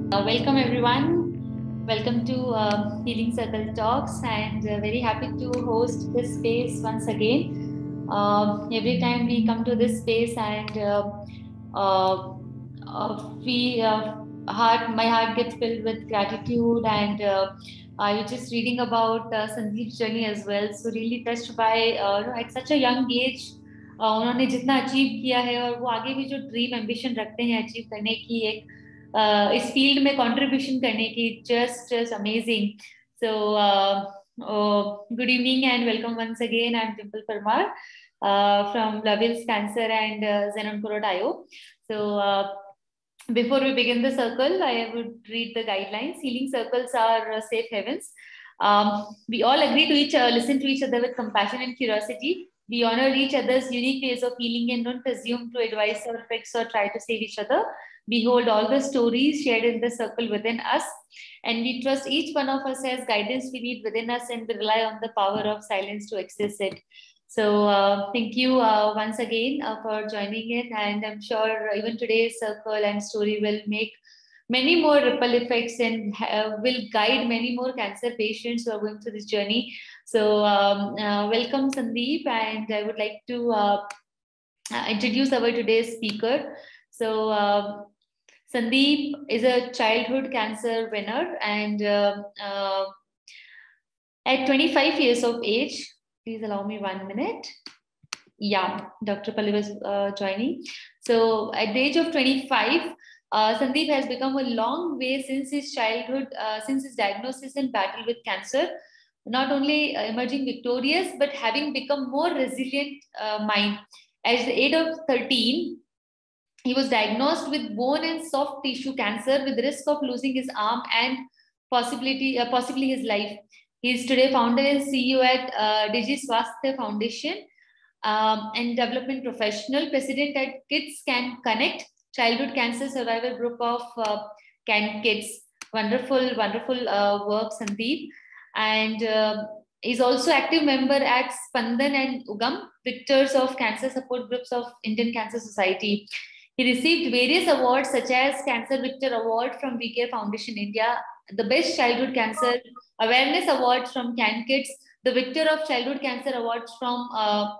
Welcome everyone. Welcome to Healing Circle Talks, and very happy to host this space once again. Every time we come to this space, and uh, we my heart gets filled with gratitude, and I was just reading about Sandeep's journey as well. So really touched by at such a young age. उन्होंने जितना achieve किया है और वो आगे भी जो dream ambition रखते हैं अचीव करने की एक इस फील्ड में कंट्रीब्यूशन करने की just amazing so good evening and welcome once again I am Dimple Parmar from Laville's Cancer and Zen-Oncolo.io. So before we begin the circle, I would read the guidelines. Healing circles are safe havens. We all agree to listen to each other with compassion and curiosity. We honor each other's unique ways of healing and don't presume to advise or fix or try to save each other. We hold all the stories shared in the circle within us, and we trust each one of us has guidance we need within us, and we rely on the power of silence to access it. So thank you once again for joining in, and I'm sure even today's circle and story will make many more ripple effects and will guide many more cancer patients who are going through this journey. So welcome Sandeep, and I would like to introduce our today's speaker. So Sandeep is a childhood cancer winner, and at 25 years of age, please allow me 1 minute. Yeah, Dr. Palli was joining. So at the age of 25, Sandeep has become a long way since his childhood, since his diagnosis and battle with cancer, not only emerging victorious, but having become more resilient mind. At the age of 13, he was diagnosed with bone and soft tissue cancer with risk of losing his arm and possibly his life. He is today founder and CEO at Digi Swasthya Foundation, and development professional, president at Kids Can Connect, childhood cancer survivor group of Can Kids. Wonderful, wonderful work, Sandeep. And is also active member at Spandan and Ugam, victors of cancer support groups of Indian Cancer Society. He received various awards such as Cancer Victor Award from VK Foundation India, the Best Childhood Cancer Awareness Award from Can Kids, the Victor of Childhood Cancer Awards from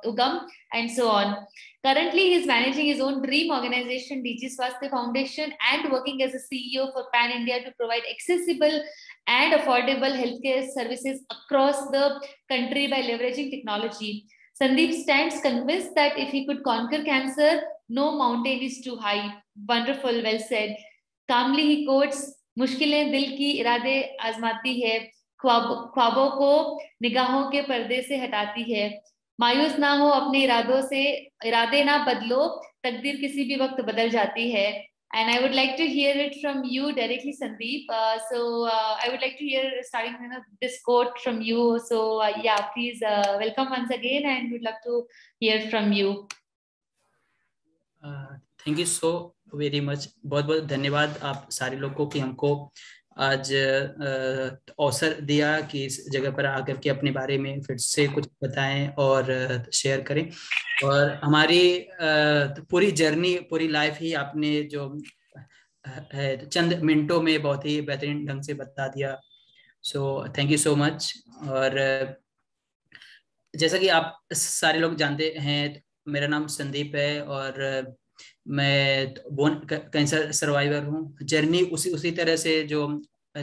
Ugam, and so on. Currently, he is managing his own dream organization, DG Swasthya Foundation, and working as a CEO for Pan India to provide accessible and affordable healthcare services across the country by leveraging technology. Sandeep stands convinced that if he could conquer cancer, no mountain is too high. Wonderful, well said. Calmly he quotes, मुश्किलें दिल की इरादे आजमाती है, ख्वाबों को निगाहों के पर्दे से हटाती है, मायूस ना हो अपने इरादों से, इरादे ना बदलो, तकदीर किसी भी वक्त बदल जाती है. And I would like to hear it from you directly, Sandeep. I would like to hear starting this quote from you. So yeah, please welcome once again, and we'd love to hear from you. Thank you so very much. बहुत बहुत धन्यवाद आप सारे लोगों को कि हमको आज अवसर दिया कि इस जगह पर आकर के अपने बारे में फिर से कुछ बताएं और शेयर करें. और हमारी पूरी जर्नी, पूरी लाइफ ही आपने जो चंद मिनटों में बहुत ही बेहतरीन ढंग से बता दिया. सो थैंक यू सो मच. और जैसा कि आप सारे लोग जानते हैं, मेरा नाम संदीप है और मैं बोन कैंसर सर्वाइवर हूँ. जर्नी उसी तरह से जो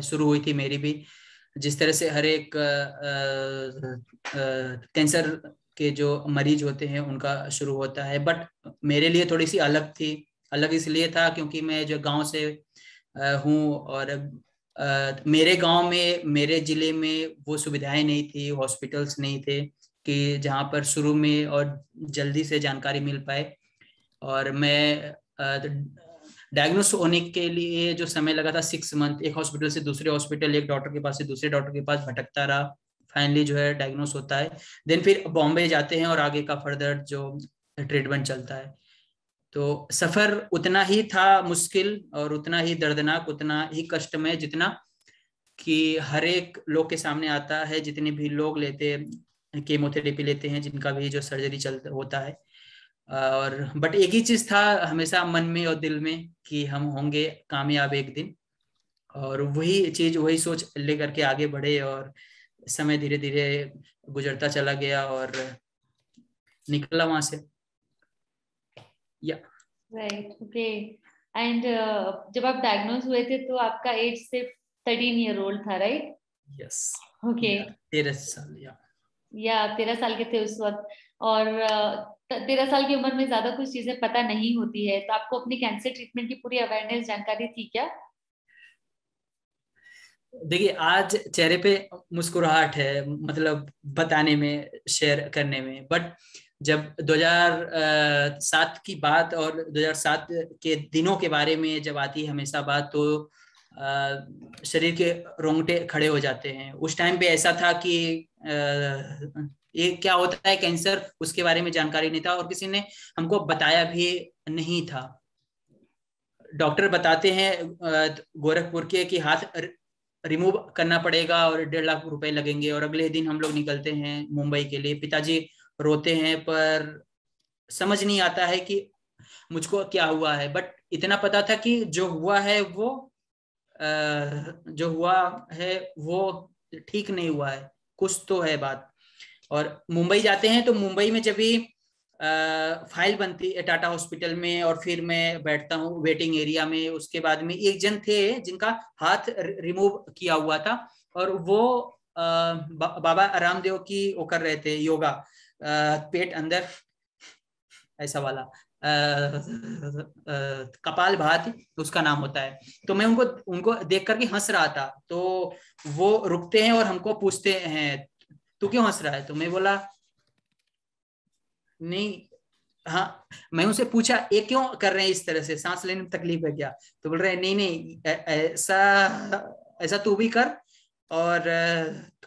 शुरू हुई थी मेरी भी, जिस तरह से हर एक कैंसर के जो मरीज होते हैं उनका शुरू होता है. बट मेरे लिए थोड़ी सी अलग थी. अलग इसलिए था क्योंकि मैं जो गांव से हूँ और मेरे गांव में, मेरे जिले में वो सुविधाएं नहीं थी, हॉस्पिटल्स नहीं थे कि जहाँ पर शुरू में और जल्दी से जानकारी मिल पाए. और मैं डायग्नोस होने के लिए जो समय लगा था 6 मंथ, एक हॉस्पिटल से दूसरे हॉस्पिटल, एक डॉक्टर के पास से दूसरे डॉक्टर के पास भटकता रहा. फाइनली जो है डायग्नोस होता है. देन फिर बॉम्बे जाते हैं और आगे का फर्दर जो ट्रीटमेंट चलता है. तो सफर उतना ही था मुश्किल और उतना ही दर्दनाक, उतना ही कष्टमय जितना कि हर एक लोग के सामने आता है. जितने भी लोग लेते केमोथेरेपी लेते हैं, जिनका भी जो सर्जरी चलता होता है. और बट एक ही चीज था हमेशा मन में और दिल में कि हम होंगे कामयाब एक दिन. और वही चीज, वही सोच लेकर के आगे बढ़े, और समय धीरे धीरे गुजरता चला गया और निकला वहां से। या राइट, ओके। एंड जब आप डायग्नोज हुए थे तो आपका एज सिर्फ 13 ईयर ओल्ड था, राइट? Yes, okay. 13 साल। या 13 साल के थे उस वक्त, और 13 साल की उम्र में ज्यादा कुछ चीजें पता नहीं होती है, तो आपको अपनी कैंसर ट्रीटमेंट की पूरी अवेयरनेस, जानकारी थी क्या? देखिए, आज चेहरे पे मुस्कुराहट है, मतलब बताने में, शेयर करने में, बट जब 2007 की बात और 2007 के दिनों के बारे में जब आती है हमेशा बात, तो शरीर के रोंगटे खड़े हो जाते हैं। उस टाइम पे ऐसा था कि ये क्या होता है कैंसर, उसके बारे में जानकारी नहीं था और किसी ने हमको बताया भी नहीं था। डॉक्टर बताते हैं गोरखपुर के कि हाथ रिमूव करना पड़ेगा और 1.5 लाख रुपए लगेंगे, और अगले दिन हम लोग निकलते हैं मुंबई के लिए। पिताजी रोते हैं, पर समझ नहीं आता है कि मुझको क्या हुआ है, बट इतना पता था कि जो हुआ है वो ठीक नहीं हुआ है, कुछ तो है बात। और मुंबई जाते हैं, तो मुंबई में जब भी फाइल बनती है टाटा हॉस्पिटल में, और फिर मैं बैठता हूँ वेटिंग एरिया में। उसके बाद में एक जन थे जिनका हाथ रिमूव किया हुआ था, और वो बाबा रामदेव की वो कर रहे थे योगा, पेट अंदर ऐसा वाला, कपाल भाती उसका नाम होता है। तो मैं उनको उनको देख करके हंस रहा था, तो वो रुकते हैं और हमको पूछते हैं तू क्यों हंस रहा है? तो मैं बोला नहीं, हाँ। मैं उनसे पूछा ये क्यों कर रहे हैं इस तरह से, सांस लेने में तकलीफ है क्या? तो बोल रहे हैं नहीं नहीं, ऐसा ऐसा तू भी कर, और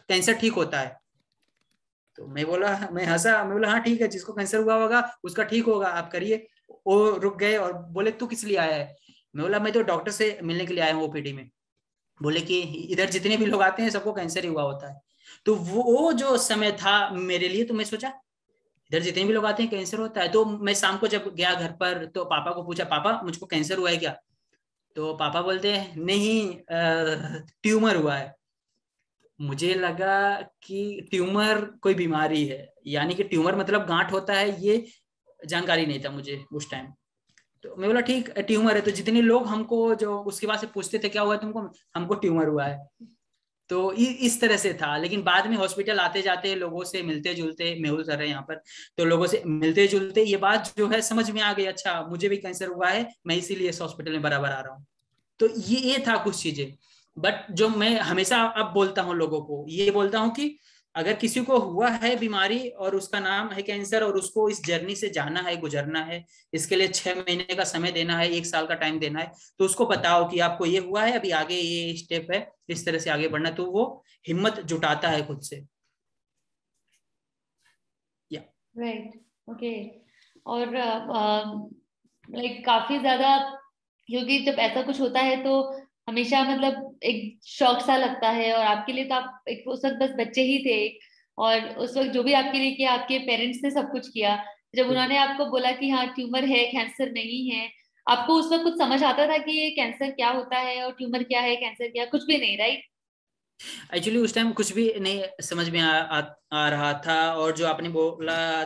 कैंसर ठीक होता है। तो मैं बोला, मैं हंसा, मैं बोला हाँ ठीक है, जिसको कैंसर हुआ होगा उसका ठीक होगा, आप करिए। वो रुक गए और बोले तू किस लिए आया है? मैं बोला मैं तो डॉक्टर से मिलने के लिए आया हूँ ओपीडी में। बोले कि इधर जितने भी लोग आते हैं सबको कैंसर ही हुआ होता है। तो वो जो समय था मेरे लिए, तो मैं सोचा इधर जितने भी लोग आते हैं कैंसर होता है। तो मैं शाम को जब गया घर पर, तो पापा को पूछा, पापा मुझको कैंसर हुआ है क्या? तो पापा बोलते हैं नहीं, ट्यूमर हुआ है। मुझे लगा कि ट्यूमर कोई बीमारी है, यानी कि ट्यूमर मतलब गांठ होता है, ये जानकारी नहीं था मुझे उस टाइम। तो मैं बोला ठीक ट्यूमर है। तो जितने लोग हमको जो उसके बाद से पूछते थे क्या हुआ है तुमको, हमको ट्यूमर हुआ है। तो इस तरह से था। लेकिन बाद में हॉस्पिटल आते जाते लोगों से मिलते जुलते, मेहुल सर है यहाँ पर, तो लोगों से मिलते जुलते ये बात जो है समझ में आ गई, अच्छा मुझे भी कैंसर हुआ है, मैं इसीलिए इस हॉस्पिटल में बराबर आ रहा हूँ। तो ये था कुछ चीजें। बट जो मैं हमेशा अब बोलता हूँ लोगों को, ये बोलता हूँ कि अगर किसी को हुआ है बीमारी और उसका नाम है कैंसर, और उसको इस जर्नी से जाना है, गुजरना है, इसके लिए 6 महीने का समय देना है, 1 साल का टाइम देना है, तो उसको बताओ कि आपको ये हुआ है, अभी आगे ये स्टेप है, इस तरह से आगे बढ़ना, तो वो हिम्मत जुटाता है खुद से। या राइट, ओके। और लाइक काफी ज्यादा, क्योंकि जब ऐसा कुछ होता है तो हमेशा मतलब एक शौक सा लगता है, और आपके लिए तो आप एक उस वक्त बस बच्चे ही थे, और उस वक्त जो भी आपके लिए किया, आपके पेरेंट्स ने सब कुछ किया। जब उन्होंने आपको बोला कि हाँ ट्यूमर है, कैंसर नहीं है, आपको उस वक्त कुछ समझ आता था कि ये कैंसर क्या होता है और ट्यूमर क्या है, कैंसर क्या है? कुछ भी नहीं, राइट? एक्चुअली उस टाइम कुछ भी नहीं समझ में आ रहा था। और जो आपने बोला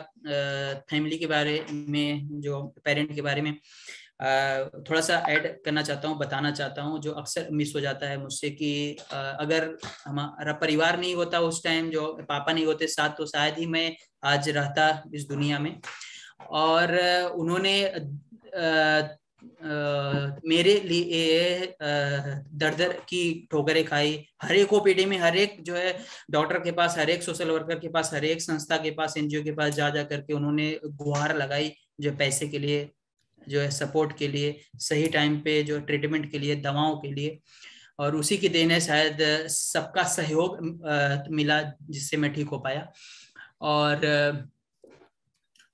फैमिली के बारे में, जो पेरेंट के बारे में, थोड़ा सा ऐड करना चाहता हूँ, बताना चाहता हूँ, जो अक्सर मिस हो जाता है मुझसे, कि अगर हमारा परिवार नहीं होता उस टाइम, जो पापा नहीं होते साथ, तो शायद ही मैं आज रहता इस दुनिया में। और उन्होंने मेरे लिए दर दर की ठोकरें खाई, हर एक ओपीडी में, हर एक जो है डॉक्टर के पास, हर एक सोशल वर्कर के पास, हर एक संस्था के पास, एनजीओ के पास जा जा करके उन्होंने गुहार लगाई, जो पैसे के लिए, जो है सपोर्ट के लिए, सही टाइम पे जो ट्रीटमेंट के लिए, दवाओं के लिए। और उसी की देन है शायद, सबका सहयोग मिला जिससे मैं ठीक हो पाया। और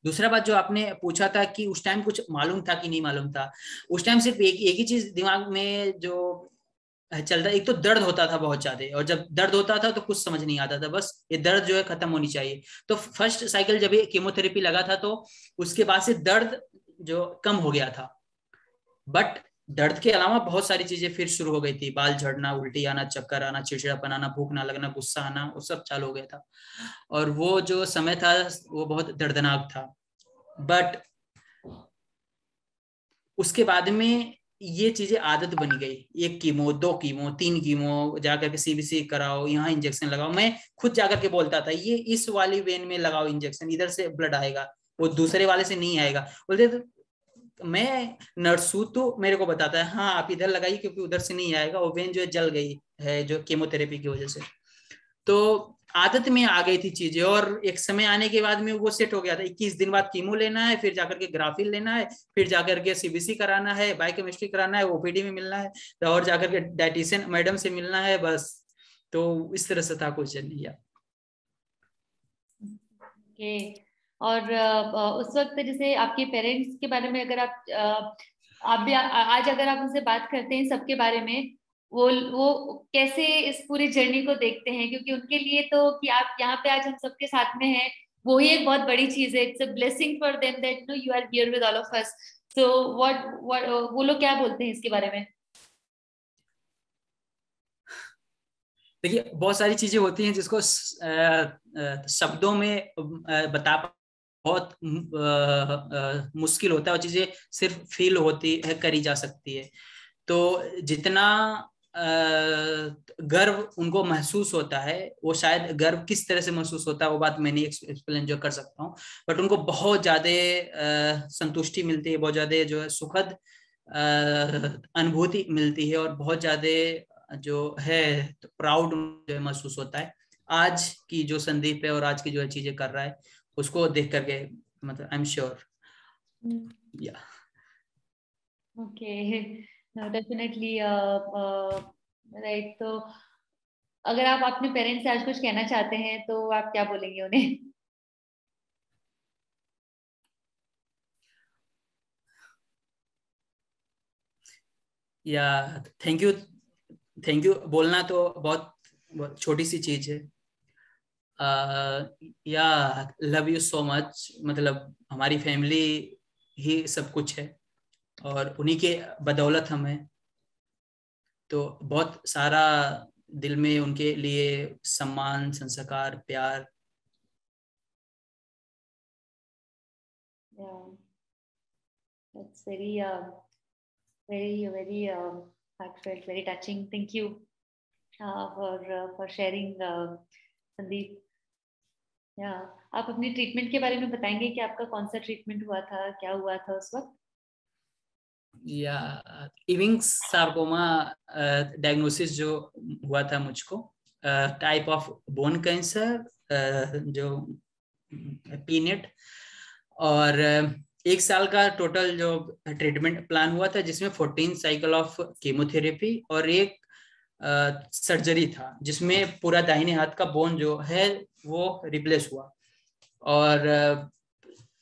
दूसरा बात जो आपने पूछा था कि उस टाइम कुछ मालूम था कि नहीं मालूम था, उस टाइम सिर्फ एक ही चीज दिमाग में जो चलता, एक तो दर्द होता था बहुत ज्यादा, और जब दर्द होता था तो कुछ समझ नहीं आता था, बस ये दर्द जो है खत्म होनी चाहिए। तो फर्स्ट साइकिल जब ये कीमोथेरेपी लगा था, तो उसके बाद से दर्द जो कम हो गया था। बट दर्द के अलावा बहुत सारी चीजें फिर शुरू हो गई थी, बाल झड़ना, उल्टी आना, चक्कर आना, चिड़चिड़ापन आना, भूख ना लगना, गुस्सा आना, वो सब चालू हो गया था। और वो जो समय था वो बहुत दर्दनाक था। बट उसके बाद में ये चीजें आदत बन गई, 1 कीमो, 2 कीमो, 3 कीमो, जाकर के सीबीसी कराओ, यहाँ इंजेक्शन लगाओ। मैं खुद जाकर के बोलता था ये इस वाली वेन में लगाओ इंजेक्शन, इधर से ब्लड आएगा, वो दूसरे वाले से नहीं आएगा। बोलते तो मैं नर्स हूं तो मेरे को बताता है हाँ आप इधर लगाइए क्योंकि उधर से नहीं आएगा, वो वेन जो है जल गई है जो केमोथेरेपी की वजह से। तो आदत में आ गई थी चीजें, और एक समय आने के बाद में वो सेट हो गया था। 21 दिन बाद कीमो लेना है, फिर जाकर के ग्राफिन लेना है, फिर जाकर के सीबीसी कराना है, बायोकेमिस्ट्री कराना है, ओपीडी में मिलना है, और जाकर के डाइटिशियन मैडम से मिलना है, बस। तो इस तरह से था कुछ नहीं यार। ओके। और उस वक्त जैसे आपके पेरेंट्स के बारे में अगर आप भी आज अगर आप उनसे बात करते हैं सबके बारे में, वो कैसे इस पूरी जर्नी को देखते हैं? क्योंकि उनके लिए तो कि आप यहाँ पे आज हम सबके साथ में हैं, वो ही एक बहुत बड़ी चीज है। It's a blessing for them that know you are here with all of us. So what वो लोग क्या बोलते हैं इसके बारे में? देखिए बहुत सारी चीजें होती हैं जिसको शब्दों में बता बहुत मुश्किल होता है, और चीजें सिर्फ फील होती है, करी जा सकती है। तो जितना गर्व उनको महसूस होता है, वो शायद गर्व किस तरह से महसूस होता है वो बात मैं नहीं एक्सप्लेन जो कर सकता हूँ, बट उनको बहुत ज्यादा संतुष्टि मिलती है, बहुत ज्यादा जो है सुखद अनुभूति मिलती है, और बहुत ज्यादा जो है तो प्राउड जो है महसूस होता है आज की जो संदीप है और आज की जो है चीजें कर रहा है उसको देख करके, मतलब आई एम श्योर। या ओके, डेफिनेटली राइट। तो अगर आप अपने पेरेंट्स से आज कुछ कहना चाहते हैं तो आप क्या बोलेंगे उन्हें? या थैंक यू। थैंक यू बोलना तो बहुत, बहुत छोटी सी चीज है। या लव यू सो मच, मतलब हमारी फैमिली ही सब कुछ है, और उन्हीं के बदौलत हम हैं। तो बहुत सारा दिल में उनके लिए सम्मान, संस्कार, प्यार। Yeah, that's very heartfelt, very touching. Thank you for sharing, Sandeep. या आप अपनी ट्रीटमेंट के बारे में बताएंगे कि आपका कौन सा ट्रीटमेंट हुआ था, क्या हुआ था उस वक्त? या इविंग सार्कोमा डायग्नोसिस जो हुआ था मुझको, टाइप ऑफ बोन कैंसर, जो पीनेट। और 1 साल का टोटल जो ट्रीटमेंट प्लान हुआ था जिसमें 14 साइकिल ऑफ कीमोथेरेपी और एक सर्जरी था जिसमें पूरा दाहिने हाथ का बोन जो है वो रिप्लेस हुआ। और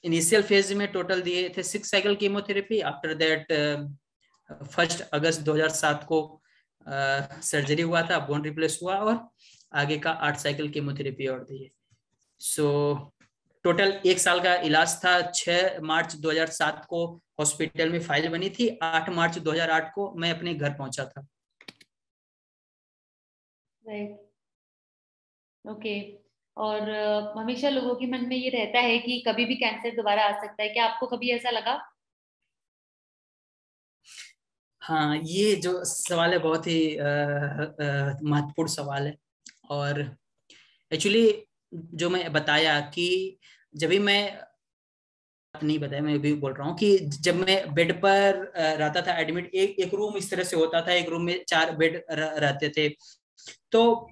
इनिशियल फेज में टोटल दिए थे 6 साइकिल कीमोथेरेपी। आफ्टर दैट 1 अगस्त 2007 को सर्जरी हुआ था, बोन रिप्लेस हुआ, और आगे का 8 साइकिल कीमोथेरेपी और दिए। सो टोटल 1 साल का इलाज था। 6 मार्च 2007 को हॉस्पिटल में फाइल बनी थी, 8 मार्च 2008 को मैं अपने घर पहुंचा था। Right, okay. और हमेशा लोगों के मन में ये रहता है कि कभी भी कैंसर दोबारा आ सकता है, क्या आपको कभी ऐसा लगा? हाँ, ये जो सवाल है बहुत ही महत्वपूर्ण सवाल है। और एक्चुअली जो मैं बताया कि जब भी मैं नहीं बताया, मैं भी बोल रहा हूँ कि जब मैं बेड पर रहता था एडमिट, एक रूम इस तरह से होता था, एक रूम में 4 बेड रहते थे। तो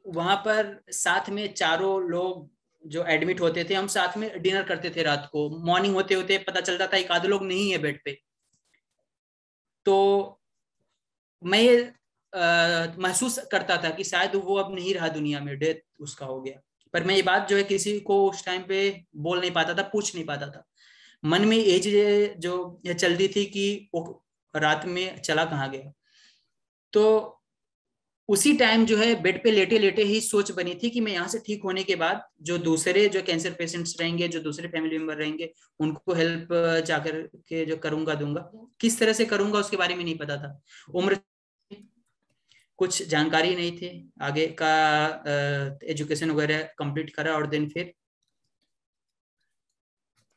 वहां पर साथ में चारों लोग जो एडमिट होते थे हम साथ में डिनर करते थे। रात को मॉर्निंग होते होते पता चलता था एक आध लोग नहीं है बेड पे। तो मैं ये महसूस करता था कि शायद वो अब नहीं रहा दुनिया में, डेथ उसका हो गया। पर मैं ये बात जो है किसी को उस टाइम पे बोल नहीं पाता था, पूछ नहीं पाता था। मन में ये चीजें जो ये चलती थी कि वो रात में चला कहाँ गया। तो उसी टाइम जो है बेड पे लेटे लेटे ही सोच बनी थी कि मैं यहाँ से ठीक होने के बाद जो दूसरे जो कैंसर पेशेंट्स रहेंगे, जो दूसरे फैमिली मेंबर रहेंगे, उनको हेल्प जाकर के जो करूंगा दूंगा। किस तरह से करूंगा उसके बारे में नहीं पता था, उम्र कुछ जानकारी नहीं थी, आगे का एजुकेशन वगैरह कंप्लीट करा और देन फिर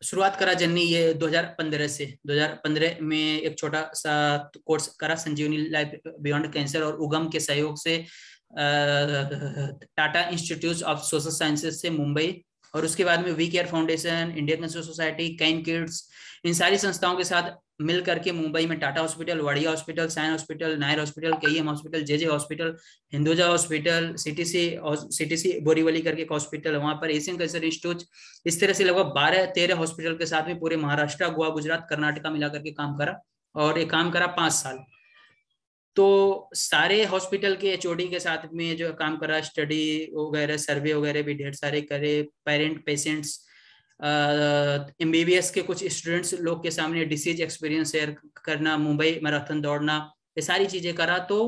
शुरुआत करा जर्नी ये 2015 से। 2015 में एक छोटा सा कोर्स करा संजीवनी लाइफ बियॉन्ड कैंसर और उगम के सहयोग से Tata Institute of Social Sciences से मुंबई, और उसके बाद में We care Foundation, Indian Cancer Society, Can Kids, इन सारी संस्थाओं के साथ मिल करके मुंबई में Tata Hospital, Wadia Hospital, Sion Hospital, Nair Hospital, KEM Hospital, JJ Hospital, Hinduja Hospital, CTC Borivali करके एक हॉस्पिटल, वहां पर एशियन कैंसर इंस्टीट्यूट, इस तरह से लगभग 12-13 हॉस्पिटल के साथ में पूरे महाराष्ट्र, गोवा, गुजरात, कर्नाटका मिलाकर के काम करा, और ये काम करा 5 साल। तो सारे हॉस्पिटल के एचओडी के साथ में जो काम करा, स्टडी वगैरह, सर्वे वगैरह भी ढेर सारे करे, पेरेंट पेशेंट्स, एमबीबीएस के कुछ स्टूडेंट्स लोग के सामने डिसीज एक्सपीरियंस शेयर करना, मुंबई मैराथन दौड़ना, ये सारी चीजें करा। तो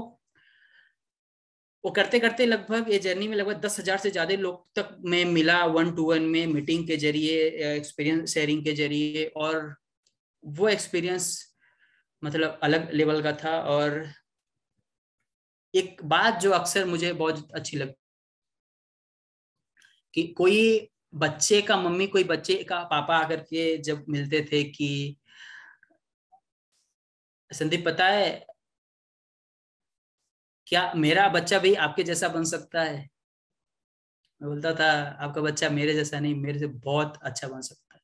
वो करते करते लगभग ये जर्नी में लगभग 10,000 से ज्यादा लोग तक मैं मिला, 1-to-1 में, मीटिंग के जरिए, एक्सपीरियंस शेयरिंग के जरिए, और वो एक्सपीरियंस मतलब अलग लेवल का था। और एक बात जो अक्सर मुझे बहुत अच्छी लगती कि कोई बच्चे का मम्मी, कोई बच्चे का पापा आकर के जब मिलते थे कि संदीप पता है क्या मेरा बच्चा भी आपके जैसा बन सकता है? मैं बोलता था आपका बच्चा मेरे जैसा नहीं, मेरे से बहुत अच्छा बन सकता है।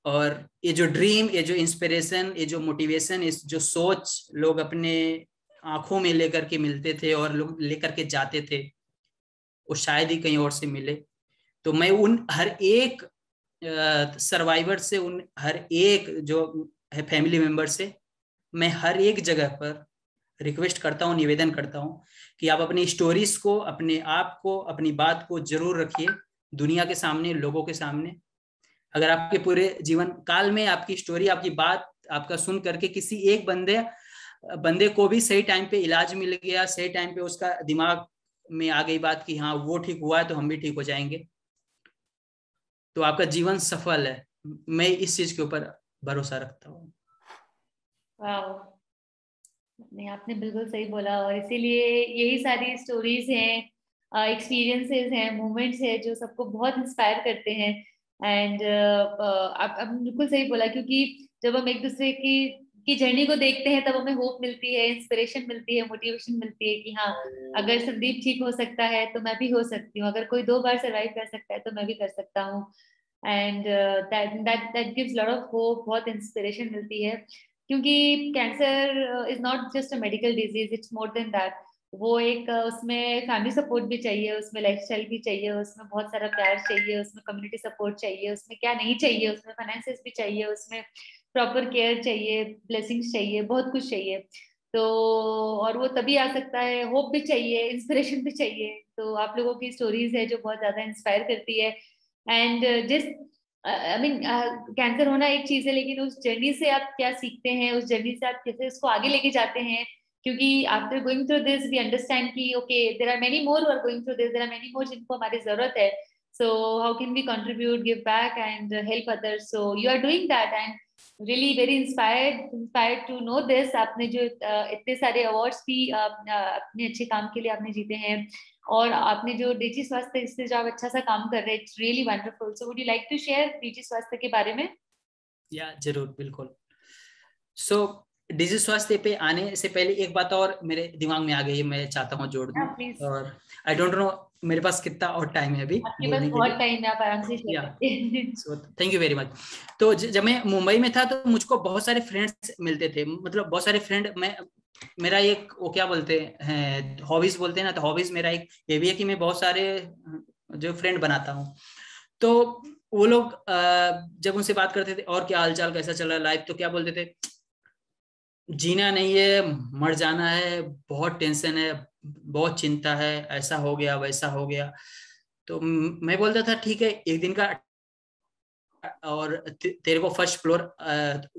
और ये जो ड्रीम, ये जो इंस्पिरेशन, ये जो मोटिवेशन, इस जो सोच लोग अपने आंखों में लेकर के मिलते थे और लोग लेकर के जाते थे, वो शायद ही कहीं और से मिले। तो मैं उन हर एक सर्वाइवर से, उन हर एक जो है फैमिली मेंबर से, मैं हर एक जगह पर रिक्वेस्ट करता हूँ, निवेदन करता हूँ कि आप अपनी स्टोरीज को, अपने आप को, अपनी बात को जरूर रखिए दुनिया के सामने, लोगों के सामने। अगर आपके पूरे जीवन काल में आपकी स्टोरी, आपकी बात, आपका सुन करके किसी एक बंदे को भी सही टाइम पे इलाज मिल गया, सही टाइम पे उसका दिमाग में आ गई बात कि हाँ वो ठीक हुआ है तो हम भी ठीक हो जाएंगे, तो आपका जीवन सफल है। मैं इस चीज के ऊपर भरोसा रखता हूँ। नहीं, आपने बिल्कुल सही बोला, और इसीलिए यही सारी स्टोरीज हैं, एक्सपीरियंसेस हैं, मोमेंट्स हैं जो सबको बहुत इंस्पायर करते हैं। एंड आपने बिल्कुल सही बोला, क्योंकि जब हम एक दूसरे की जर्नी को देखते हैं तब हमें होप मिलती है, इंस्पिरेशन मिलती है, मोटिवेशन मिलती है कि हाँ, अगर संदीप ठीक हो सकता है तो मैं भी हो सकती हूँ, अगर कोई 2 बार सर्वाइव कर सकता है तो मैं भी कर सकता हूँ। And that gives lot of hope, बहुत इंस्पिरेशन मिलती है, क्योंकि cancer is not just a medical disease, it's more than that. वो एक उसमें फैमिली सपोर्ट भी चाहिए, उसमें लाइफस्टाइल भी चाहिए, उसमें बहुत सारा प्यार चाहिए, उसमें कम्युनिटी सपोर्ट चाहिए, उसमें क्या नहीं चाहिए, उसमें फाइनेंसेस भी चाहिए, उसमें प्रॉपर केयर चाहिए, ब्लेसिंग्स चाहिए, बहुत कुछ चाहिए। तो और वो तभी आ सकता है, होप भी चाहिए, इंस्पिरेशन भी चाहिए। तो आप लोगों की स्टोरीज है जो बहुत ज्यादा इंस्पायर करती है। एंड जिस आई मीन कैंसर होना एक चीज है, लेकिन उस जर्नी से आप क्या सीखते हैं, उस जर्नी से आप कैसे उसको आगे लेके जाते हैं, क्योंकि after going through this we understand कि okay, there are many more who are going through this, there are many more जिनको हमारी जरूरत है। So how can we contribute, give back and help others? So you are doing that and really very inspired to know this. आपने जो इतने सारे awards भी अपने अच्छे काम के लिए आपने जीते हैं, और आपने जो डिजी स्वास्थ्य से जो आप अच्छा सा काम कर रहे हैं, it's really wonderful. So would you like to share Digi Swasthya के बारे में? या जरूर, बिल्कुल। सो डिजी स्वास्थ्य पे आने से पहले एक बात और मेरे दिमाग में आ गई है, मैं चाहता हूँ जोड़ दूं। और आई डोंट नो मेरे पास कितना और टाइम है अभी आपके पास बोलने के बहुत लिए। टाइम है, आप आराम से शेयर करिए। सो थैंक यू वेरी मच। तो जब मैं मुंबई में था तो मुझको बहुत सारे फ्रेंड्स मिलते थे, मतलब बहुत सारे फ्रेंड। मेरा एक वो क्या बोलते हैं, हॉबीज बोलते हैं ना, तो हॉबीज मेरा एक ये भी है कि मैं बहुत सारे जो फ्रेंड बनाता हूँ। तो वो लोग जब उनसे बात करते थे और क्या हालचाल, कैसा चल रहा है लाइफ, तो क्या बोलते थे, जीना नहीं है, मर जाना है, बहुत टेंशन है, बहुत चिंता है, ऐसा हो गया, वैसा हो गया। तो मैं बोलता था ठीक है, एक दिन का और तेरे को फर्स्ट फ्लोर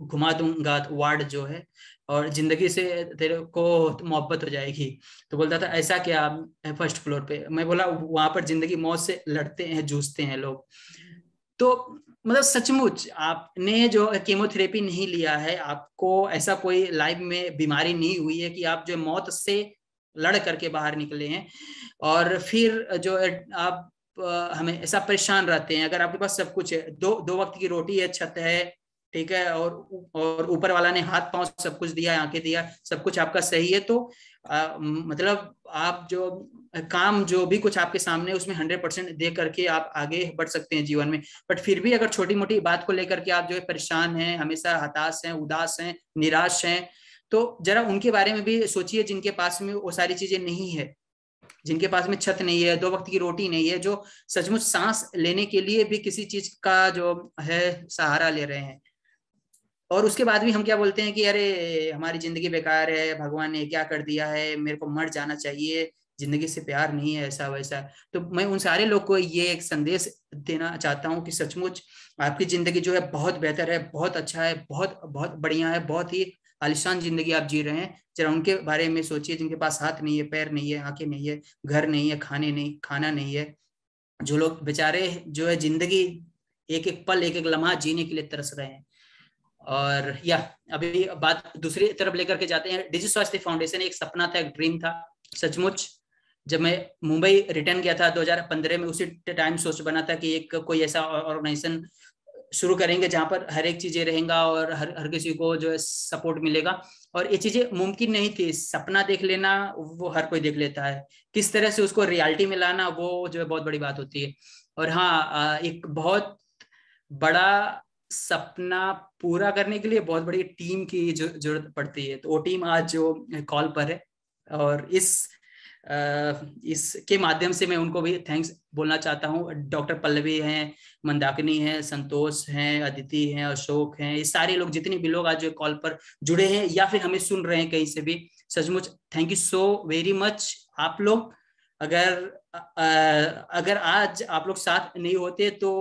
घुमा दूंगा वार्ड जो है, और जिंदगी से तेरे को मोहब्बत हो जाएगी। तो बोलता था ऐसा क्या फर्स्ट फ्लोर पे? मैं बोला वहां पर जिंदगी मौत से लड़ते हैं, जूझते हैं लोग। तो मतलब सचमुच आपने जो कीमोथेरेपी नहीं लिया है, आपको ऐसा कोई लाइफ में बीमारी नहीं हुई है कि आप जो मौत से लड़ करके बाहर निकले हैं, और फिर जो आप हमेशा परेशान रहते हैं। अगर आपके पास सब कुछ है, दो वक्त की रोटी है, छत है, ठीक है, और ऊपर वाला ने हाथ पांव सब कुछ दिया, आंखें दिया, सब कुछ आपका सही है, तो मतलब आप जो काम जो भी कुछ आपके सामने उसमें 100% दे करके आप आगे बढ़ सकते हैं जीवन में। बट फिर भी अगर छोटी मोटी बात को लेकर के आप जो है परेशान हैं, हमेशा हताश हैं, उदास हैं, निराश हैं, तो जरा उनके बारे में भी सोचिए जिनके पास में वो सारी चीजें नहीं है, जिनके पास में छत नहीं है, दो वक्त की रोटी नहीं है, जो सचमुच सांस लेने के लिए भी किसी चीज का जो है सहारा ले रहे हैं। और उसके बाद भी हम क्या बोलते हैं कि अरे हमारी जिंदगी बेकार है, भगवान ने क्या कर दिया है, मेरे को मर जाना चाहिए, जिंदगी से प्यार नहीं है, ऐसा वैसा। तो मैं उन सारे लोग को ये एक संदेश देना चाहता हूँ कि सचमुच आपकी जिंदगी जो है बहुत बेहतर है, बहुत अच्छा है, बहुत बहुत बढ़िया है, बहुत ही आलिशान जिंदगी आप जी रहे हैं। जरा उनके बारे में सोचिए जिनके पास हाथ नहीं है, पैर नहीं है, आंखें नहीं है, घर नहीं है, खाना नहीं है, जो लोग बेचारे जो है जिंदगी एक एक पल, एक एक लम्हा जीने के लिए तरस रहे हैं। और या अभी बात दूसरी तरफ लेकर के जाते हैं। डिजि स्वास्थ्य फाउंडेशन एक सपना था, एक ड्रीम था। सचमुच जब मैं मुंबई रिटर्न गया था 2015 में, उसी टाइम सोच बना था कि एक कोई ऐसा ऑर्गेनाइजेशन शुरू करेंगे जहां पर हर एक चीजें रहेगा और हर किसी को जो है सपोर्ट मिलेगा। और ये चीजें मुमकिन नहीं थी। सपना देख लेना वो हर कोई देख लेता है, किस तरह से उसको रियलिटी में लाना वो जो है बहुत बड़ी बात होती है। और हाँ, एक बहुत बड़ा सपना पूरा करने के लिए बहुत बड़ी टीम की जरूरत पड़ती है। तो वो टीम आज जो कॉल पर है, और इसके माध्यम से मैं उनको भी थैंक्स बोलना चाहता हूँ। डॉक्टर पल्लवी हैं, मंदाकिनी हैं, संतोष हैं, अदिति हैं, अशोक हैं, ये सारे लोग जितने भी लोग आज जो कॉल पर जुड़े हैं या फिर हमें सुन रहे हैं कहीं से भी, सचमुच thank you so very much. आप लोग अगर आज आप लोग साथ नहीं होते तो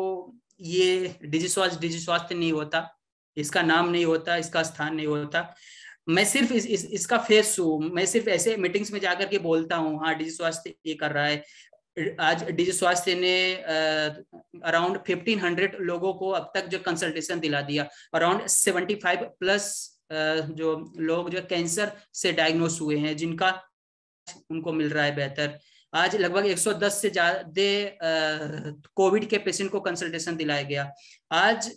ये डिजि स्वास्थ्य नहीं होता, इसका नाम नहीं होता, इसका स्थान नहीं होता। मैं सिर्फ इसका फेस हूँ, मैं सिर्फ ऐसे मीटिंग्स में जाकर के बोलता हूँ हाँ डिजि स्वास्थ्य ये कर रहा है। आज डिजि स्वास्थ्य ने अराउंड 1500 लोगों को अब तक जो कंसल्टेशन दिला दिया। अराउंड 75 प्लस जो लोग जो कैंसर से डायग्नोस हुए हैं, जिनका उनको मिल रहा है बेहतर। आज लगभग 110 से ज्यादा कोविड के पेशेंट को कंसल्टेशन दिलाया गया। आज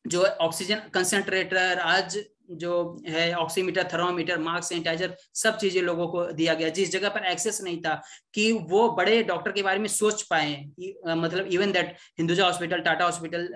जो ऑक्सीजन कंसंट्रेटर, आज जो है ऑक्सीमीटर, थर्मामीटर, मास्क, सैनिटाइजर, सब चीजें लोगों को दिया गया। जिस जगह पर एक्सेस नहीं था कि वो बड़े डॉक्टर के बारे में सोच पाए, मतलब even that Hinduja hospital, Tata hospital,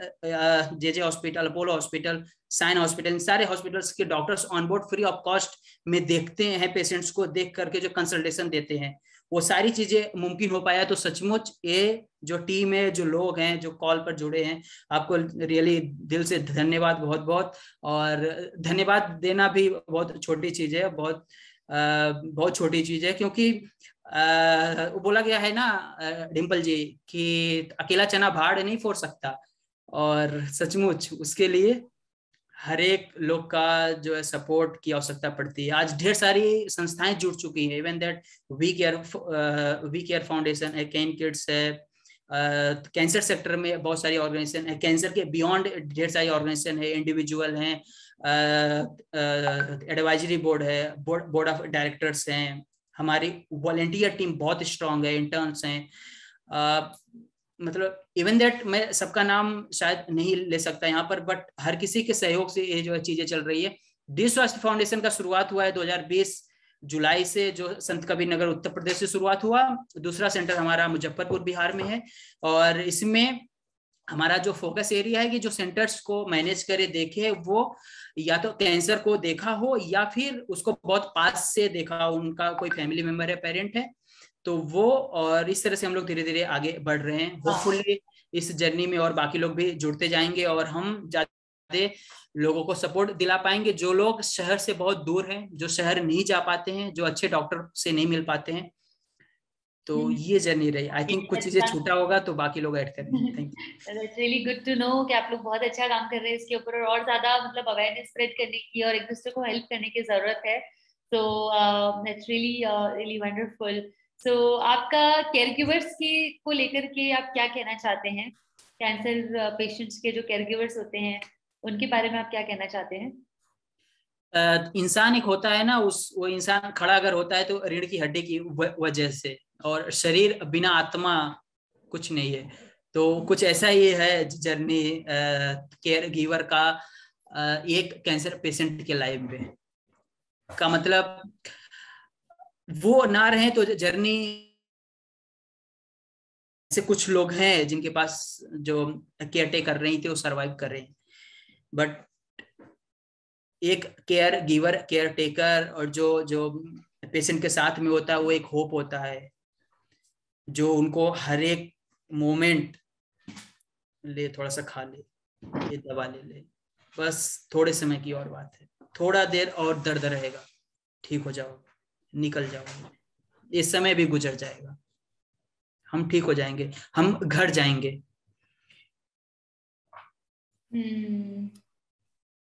JJ hospital, Apollo hospital, Sion hospital, सारे हॉस्पिटल्स के doctors on board free of cost में देखते हैं पेशेंट्स को, देख करके जो कंसल्टेशन देते हैं, वो सारी चीजें मुमकिन हो पाया। तो सचमुच ये जो टीम है, जो लोग हैं जो कॉल पर जुड़े हैं, आपको रियली दिल से धन्यवाद, बहुत बहुत। और धन्यवाद देना भी बहुत छोटी चीज है, बहुत छोटी चीज है, क्योंकि बोला गया है ना डिम्पल जी कि अकेला चना भाड़ नहीं फोड़ सकता। और सचमुच उसके लिए हर एक लोग का जो है सपोर्ट की आवश्यकता पड़ती है। आज ढेर सारी संस्थाएं जुड़ चुकी हैं, even that we care foundation है, कैन किड्स है, कैंसर सेक्टर में बहुत सारी ऑर्गेनाइजेशन है, कैंसर के बियॉन्ड ढेर सारी ऑर्गेनाइजेशन है, इंडिविजुअल हैं, एडवाइजरी बोर्ड है, बोर्ड ऑफ डायरेक्टर्स हैं, हमारी वॉलेंटियर टीम बहुत स्ट्रांग है, इंटर्न्स हैं। मतलब इवन दैट मैं सबका नाम शायद नहीं ले सकता यहाँ पर, बट हर किसी के सहयोग से ये जो है चीजें चल रही है। डिजि स्वास्थ्य फाउंडेशन का शुरुआत हुआ है 2020 जुलाई से, जो संत कबीर नगर उत्तर प्रदेश से शुरुआत हुआ। दूसरा सेंटर हमारा मुजफ्फरपुर बिहार में है, और इसमें हमारा जो फोकस एरिया है कि जो सेंटर्स को मैनेज करे, देखे, वो या तो कैंसर को देखा हो या फिर उसको बहुत पास से देखा हो, उनका कोई फैमिली मेंबर है, पेरेंट है, तो वो। और इस तरह से हम लोग धीरे धीरे आगे बढ़ रहे हैं। होपफुली इस जर्नी में और बाकी लोग भी जुड़ते जाएंगे और हम ज्यादा लोगों को सपोर्ट दिला पाएंगे। जो लोग शहर से बहुत दूर हैं, जो शहर नहीं जा पाते हैं, जो अच्छे डॉक्टर से नहीं मिल पाते हैं, तो ये जर्नी रही। आई थिंक कुछ चीजें छूटा होगा तो बाकी लोग ऐड करेंगे। Thank you. That's really good to know कि आप लोग बहुत अच्छा काम कर रहे हैं इसके ऊपर, और ज्यादा मतलब अवेयरनेस स्प्रेड करने की और एक दूसरे को हेल्प करने की जरूरत है। So that's really really wonderful. So आपका केयर गिवर्स की को लेकर के आप क्या कहना चाहते हैं? कैंसर पेशेंट्स के जो केयर गिवर्स होते हैं उनके बारे में आप क्या कहना चाहते हैं? इंसान एक होता है ना, वो इंसान खड़ा अगर होता है तो रीढ़ की हड्डी की वजह से, और शरीर बिना आत्मा कुछ नहीं है। तो कुछ ऐसा ही है जर्नी केयर गिवर का एक कैंसर पेशेंट के लाइफ में। का मतलब वो ना रहे तो जर्नी से कुछ लोग हैं जिनके पास जो केयर टेक कर रही थी वो सरवाइव कर रहे हैं, बट एक केयर गिवर, केयर टेकर और जो जो पेशेंट के साथ में होता है वो एक होप होता है, जो उनको हर एक मोमेंट, ले थोड़ा सा खा ले, ये दवा ले ले, बस थोड़े समय की और बात है, थोड़ा देर और दर्द रहेगा, ठीक हो जाओ, निकल जाओ, इस समय भी गुजर जाएगा, हम ठीक हो जाएंगे, हम घर जाएंगे।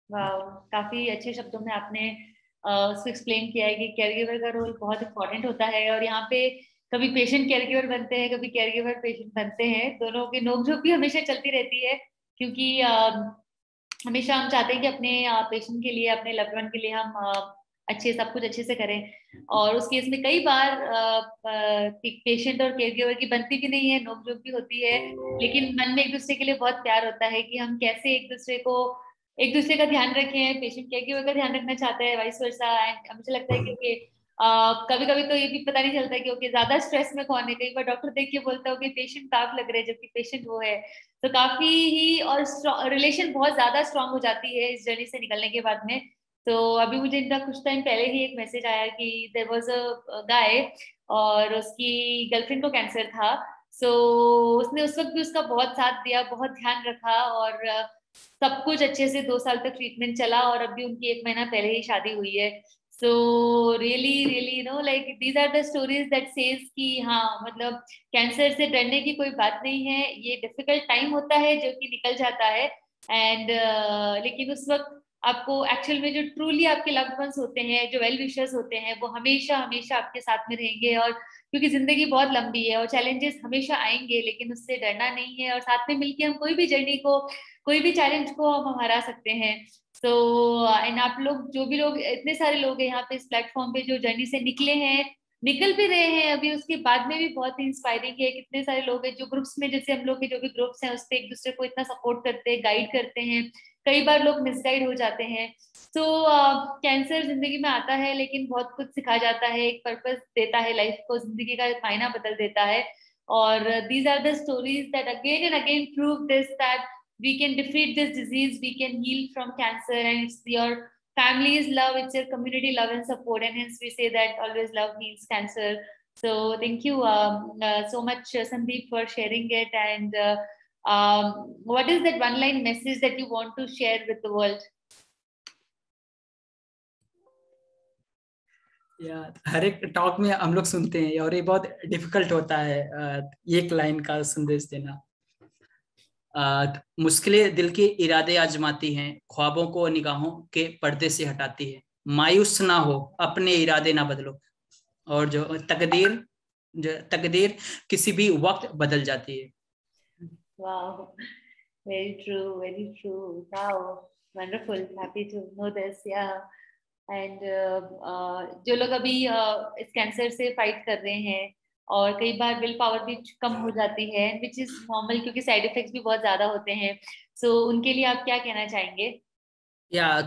वाह, काफी अच्छे शब्दों में आपने उसको एक्सप्लेन किया है कि केयरगिवर का रोल बहुत इंपॉर्टेंट होता है, और यहाँ पे कभी पेशेंट केयरगिवर बनते हैं, कभी केयरगिवर पेशेंट बनते हैं, दोनों की नोकझोंक भी हमेशा चलती रहती है, क्योंकि हमेशा हम चाहते हैं कि अपने पेशेंट के लिए, अपने लव्ड वन के लिए हम अच्छे सब कुछ अच्छे से करें। और उस केस में कई बार पेशेंट और केयरगिवर की बनती भी नहीं है, नोकझोंक भी होती है, लेकिन मन में एक दूसरे के लिए बहुत प्यार होता है कि हम कैसे एक दूसरे का ध्यान रखें। पेशेंट केयरगिवर का ध्यान रखना चाहता है, वाइस वर्सा। एंड मुझे लगता है कि कभी कभी तो ये भी पता नहीं चलता कि ओके ज्यादा स्ट्रेस में कौन है, कई बार डॉक्टर देख के बोलता है कि पेशेंट काफ लग रहे हैं, जबकि पेशेंट वो है। तो काफी ही और रिलेशन बहुत ज्यादा स्ट्रांग हो जाती है इस जर्नी से निकलने के बाद में। तो अभी मुझे इनका कुछ टाइम पहले ही एक मैसेज आया कि देयर वाज अ गाय और उसकी गर्लफ्रेंड को कैंसर था। सो उसने उस वक्त भी उसका बहुत साथ दिया, बहुत ध्यान रखा, और सब कुछ अच्छे से 2 साल तक ट्रीटमेंट चला, और अभी उनकी 1 महीना पहले ही शादी हुई है। So really really like these are the stories that says कि हाँ, मतलब कैंसर से डरने की कोई बात नहीं है, ये डिफिकल्ट टाइम होता है जो कि निकल जाता है। एंड लेकिन उस वक्त आपको एक्चुअल में जो ट्रूली आपके लव्ड वंस होते हैं, जो वेल विशर्स होते हैं, वो हमेशा हमेशा आपके साथ में रहेंगे। और क्योंकि जिंदगी बहुत लंबी है और चैलेंजेस हमेशा आएंगे, लेकिन उससे डरना नहीं है, और साथ में मिलके हम कोई भी जर्नी को, कोई भी चैलेंज को हम हरा सकते हैं। तो एंड आप लोग, जो भी लोग, इतने सारे लोग हैं यहाँ पे इस प्लेटफॉर्म पे जो जर्नी से निकले हैं, निकल भी रहे हैं अभी, उसके बाद में भी बहुत ही इंस्पायरिंग है। कितने सारे लोग हैं जो ग्रुप्स में, जैसे हम लोग के जो भी ग्रुप्स हैं उस पे एक दूसरे को इतना सपोर्ट करते हैं, गाइड करते हैं। कई बार लोग मिसगाइड हो जाते हैं। तो कैंसर जिंदगी में आता है, लेकिन बहुत कुछ सिखा जाता है, एक पर्पस देता है लाइफ को, जिंदगी का मायना बदल देता है। और these are the stories that again and again prove this, that we can defeat this disease, we can heal from cancer, and it's your family's love, it's your community love and support, and hence we say that always love heals cancer. So thank you so much, Sandeep, for sharing it. And what is that one line message that you want to share with the world? यार हर एक talk में हम लोग सुनते हैं और ये बहुत डिफिकल्ट होता है एक लाइन का संदेश देना। मुश्किलें दिल के इरादे आजमाती हैं, ख्वाबों को निगाहों के पर्दे से हटाती है, मायूस ना हो, अपने इरादे ना बदलो, और जो तकदीर किसी भी वक्त बदल जाती है। Wow, very true, very true. Wow, wonderful. Happy to know this. Yeah. And जो लोग अभी इस कैंसर से फाइट कर रहे हैं, और कई बार विल पावर भी कम हो जाती है, विच इज नॉर्मल, क्योंकि साइड इफेक्ट्स भी बहुत ज्यादा होते हैं। सो उनके लिए आप क्या कहना चाहेंगे? या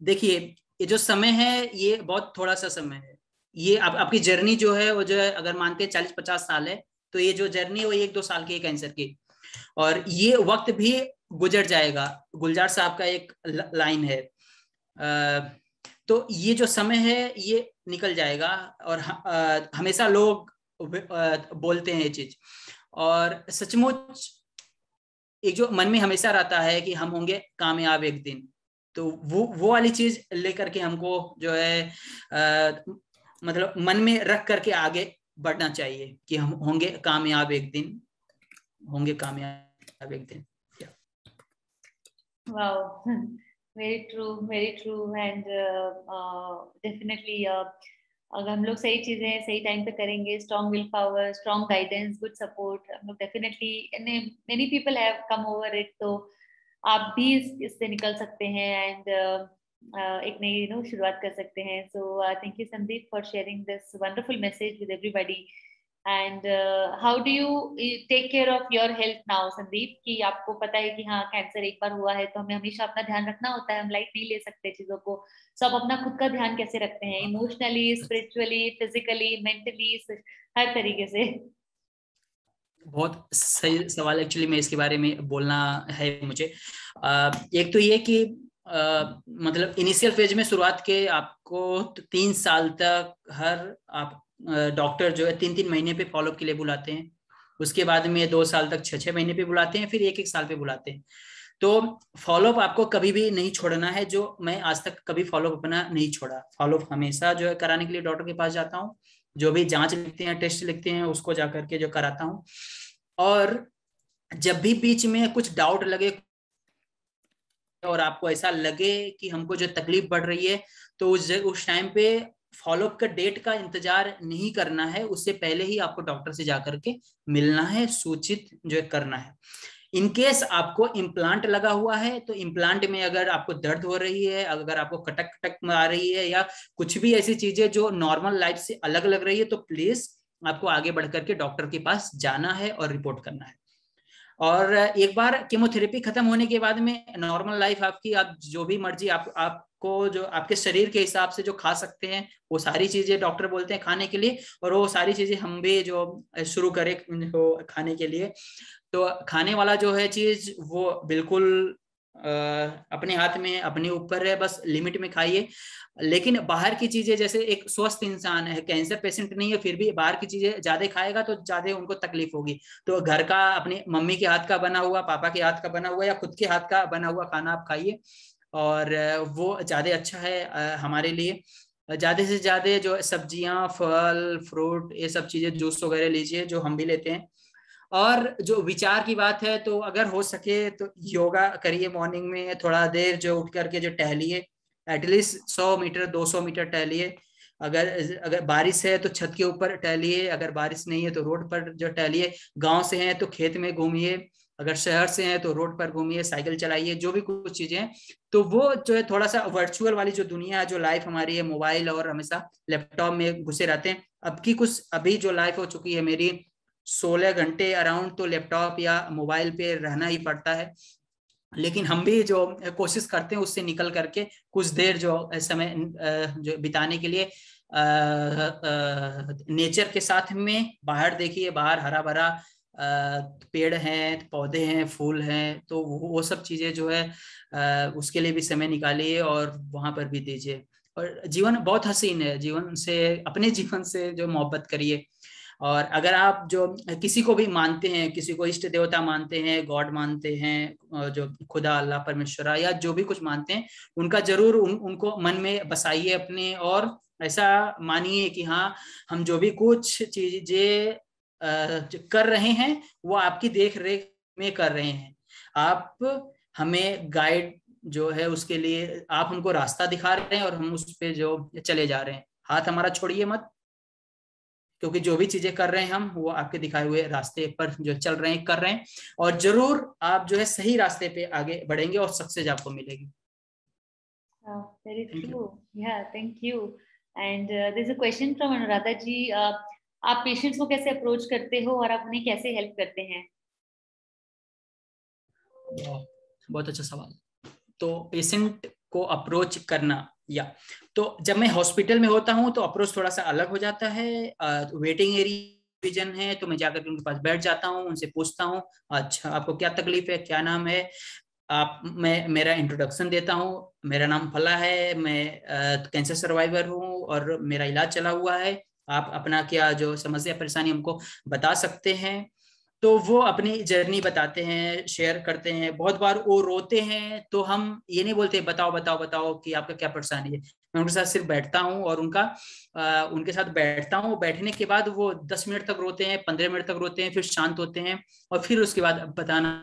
देखिए, ये जो समय है ये बहुत थोड़ा सा समय है। ये आपकी जर्नी जो है वो जो है, अगर मानते हैं 40-50 साल है, तो ये जो जर्नी है वो 1-2 साल की है कैंसर की, और ये वक्त भी गुजर जाएगा। गुलजार साहब का एक लाइन है, तो ये जो समय है ये निकल जाएगा। और हमेशा लोग बोलते हैं ये चीज, और सचमुच एक जो मन में हमेशा रहता है कि हम होंगे कामयाब एक दिन, तो वो वाली चीज लेकर के हमको जो है मतलब मन में रख करके आगे बढ़ना चाहिए कि हम होंगे कामयाब एक दिन, होंगे कामयाब एक दिन। Wow, very true, very true, and definitely अगर हम लोग सही चीजें सही टाइम पे करेंगे, strong willpower, strong guidance, good support, हम लोग definitely many people have come over it, तो आप भी इससे निकल सकते हैं and एक नई शुरुआत कर सकते हैं. So thank you Sandeep for sharing this wonderful message with everybody. And how do you take care of your health now, Sandeep? कि आपको पता है कि हाँ कैंसर एक बार हुआ है तो हमें हमेशा अपना ध्यान रखना होता है, हम लाइट नहीं ले सकते चीजों को. सब अपना खुद का ध्यान कैसे रखते हैं, इमोशनली, स्पिरिचुअली, फिजिकली, मेंटली, हर तरीके से? बहुत सही सवाल, एक्चुअली मैं इसके बारे में बोलना है मुझे. एक तो ये कि मतलब इनिशियल फेज में शुरुआत के आपको 3 साल तक हर आप डॉक्टर जो है 3-3 महीने पे फॉलोअप के लिए बुलाते हैं. उसके बाद में 2 साल तक 6-6 महीने पे बुलाते हैं, फिर 1-1 साल पे बुलाते हैं. तो फॉलोअप आपको कभी भी नहीं छोड़ना है, जो मैं आज तक कभी फॉलोअप अपना नहीं छोड़ा. फॉलोअप हमेशा जो है कराने के लिए डॉक्टर के पास जाता हूँ, जो भी जांच लिखते हैं, टेस्ट लिखते हैं, उसको जाकर के जो कराता हूँ. और जब भी बीच में कुछ डाउट लगे और आपको ऐसा लगे कि हमको जो तकलीफ बढ़ रही है, तो उस टाइम पे फॉलोअप का डेट का इंतजार नहीं करना है. उससे पहले ही आपको डॉक्टर से जाकर के मिलना है, सूचित जो करना है. इनकेस आपको इम्प्लांट लगा हुआ है तो इम्प्लांट में अगर आपको दर्द हो रही है, अगर आपको कटक कटक आ रही है, या कुछ भी ऐसी चीजें जो नॉर्मल लाइफ से अलग लग रही है, तो प्लीज आपको आगे बढ़ करके डॉक्टर के पास जाना है और रिपोर्ट करना है. और एक बार केमोथेरेपी खत्म होने के बाद में नॉर्मल लाइफ आपकी, आप जो भी मर्जी आपको जो आपके शरीर के हिसाब से जो खा सकते हैं वो सारी चीजें डॉक्टर बोलते हैं खाने के लिए, और वो सारी चीजें हम भी जो शुरू करें खाने के लिए. तो खाने वाला जो है चीज वो बिल्कुल अपने हाथ में, अपने ऊपर है, बस लिमिट में खाइए. लेकिन बाहर की चीजें, जैसे एक स्वस्थ इंसान है, कैंसर पेशेंट नहीं है, फिर भी बाहर की चीजें ज्यादा खाएगा तो ज्यादा उनको तकलीफ होगी. तो घर का, अपनी मम्मी के हाथ का बना हुआ, पापा के हाथ का बना हुआ या खुद के हाथ का बना हुआ खाना आप खाइए, और वो ज्यादा अच्छा है हमारे लिए. ज्यादा से ज्यादा जो सब्जियां, फल, फ्रूट, ये सब चीजें, जूस वगैरह लीजिए, जो हम भी लेते हैं. और जो विचार की बात है, तो अगर हो सके तो योगा करिए. मॉर्निंग में थोड़ा देर जो उठ करके जो टहलिए, एटलीस्ट 100 मीटर 200 मीटर टहलिए. अगर बारिश है तो छत के ऊपर टहलिए, अगर बारिश नहीं है तो रोड पर जो टहलिए. गांव से हैं तो खेत में घूमिए, अगर शहर से हैं तो रोड पर घूमिए, साइकिल चलाइए, जो भी कुछ चीजें हैं. तो वो जो है थोड़ा सा वर्चुअल वाली जो दुनिया है, जो लाइफ हमारी है, मोबाइल और हमेशा लैपटॉप में घुसे रहते हैं. अभी जो लाइफ हो चुकी है मेरी, 16 घंटे अराउंड तो लैपटॉप या मोबाइल पे रहना ही पड़ता है. लेकिन हम भी जो कोशिश करते हैं उससे निकल करके कुछ देर जो समय जो बिताने के लिए नेचर के साथ में बाहर देखिए. बाहर हरा भरा पेड़ हैं, पौधे हैं, फूल हैं, तो वो सब चीजें जो है उसके लिए भी समय निकालिए और वहां पर भी दीजिए. और जीवन बहुत हसीन है, जीवन से, अपने जीवन से जो मोहब्बत करिए. और अगर आप जो किसी को भी मानते हैं, किसी को इष्ट देवता मानते हैं, गॉड मानते हैं, जो खुदा, अल्लाह, परमेश्वरा, या जो भी कुछ मानते हैं, उनका जरूर उनको मन में बसाइए अपने. और ऐसा मानिए कि हाँ, हम जो भी कुछ चीजें कर रहे हैं वो आपकी देख रेख में कर रहे हैं. आप हमें गाइड जो है उसके लिए आप हमको रास्ता दिखा रहे हैं और हम उस पे जो चले जा रहे हैं. हाथ हमारा छोड़िए मत, क्योंकि जो भी चीजें कर रहे हैं हम, वो आपके दिखाए हुए रास्ते पर जो चल रहे हैं, कर रहे हैं. और जरूर आप जो है सही रास्ते पे आगे बढ़ेंगे और सक्सेस आपको मिलेगी. Very true. Yeah, thank you. And there's a question from Anuradha जी. आप पेशेंट्स को कैसे अप्रोच करते हो और आप उन्हें कैसे हेल्प करते हैं? बहुत अच्छा सवाल. तो पेशेंट को अप्रोच करना, या तो जब मैं हॉस्पिटल में होता हूं तो अप्रोच थोड़ा सा अलग हो जाता है. वेटिंग एरिया है तो मैं जाकर के उनके पास बैठ जाता हूं, उनसे पूछता हूं, अच्छा आपको क्या तकलीफ है, क्या नाम है, मैं मेरा इंट्रोडक्शन देता हूं. मेरा नाम फला है, मैं कैंसर सर्वाइवर हूं और मेरा इलाज चला हुआ है. आप अपना क्या जो समस्या, परेशानी हमको बता सकते हैं. तो वो अपनी जर्नी बताते हैं, शेयर करते हैं। बहुत बार वो रोते हैं तो हम ये नहीं बोलते बताओ बताओ बताओ कि आपका क्या परेशानी है। मैं उनके साथ सिर्फ बैठता हूँ और उनके साथ बैठता हूँ। बैठने के बाद वो 10 मिनट तक रोते हैं, 15 मिनट तक रोते हैं, फिर शांत होते हैं और फिर उसके बाद बताना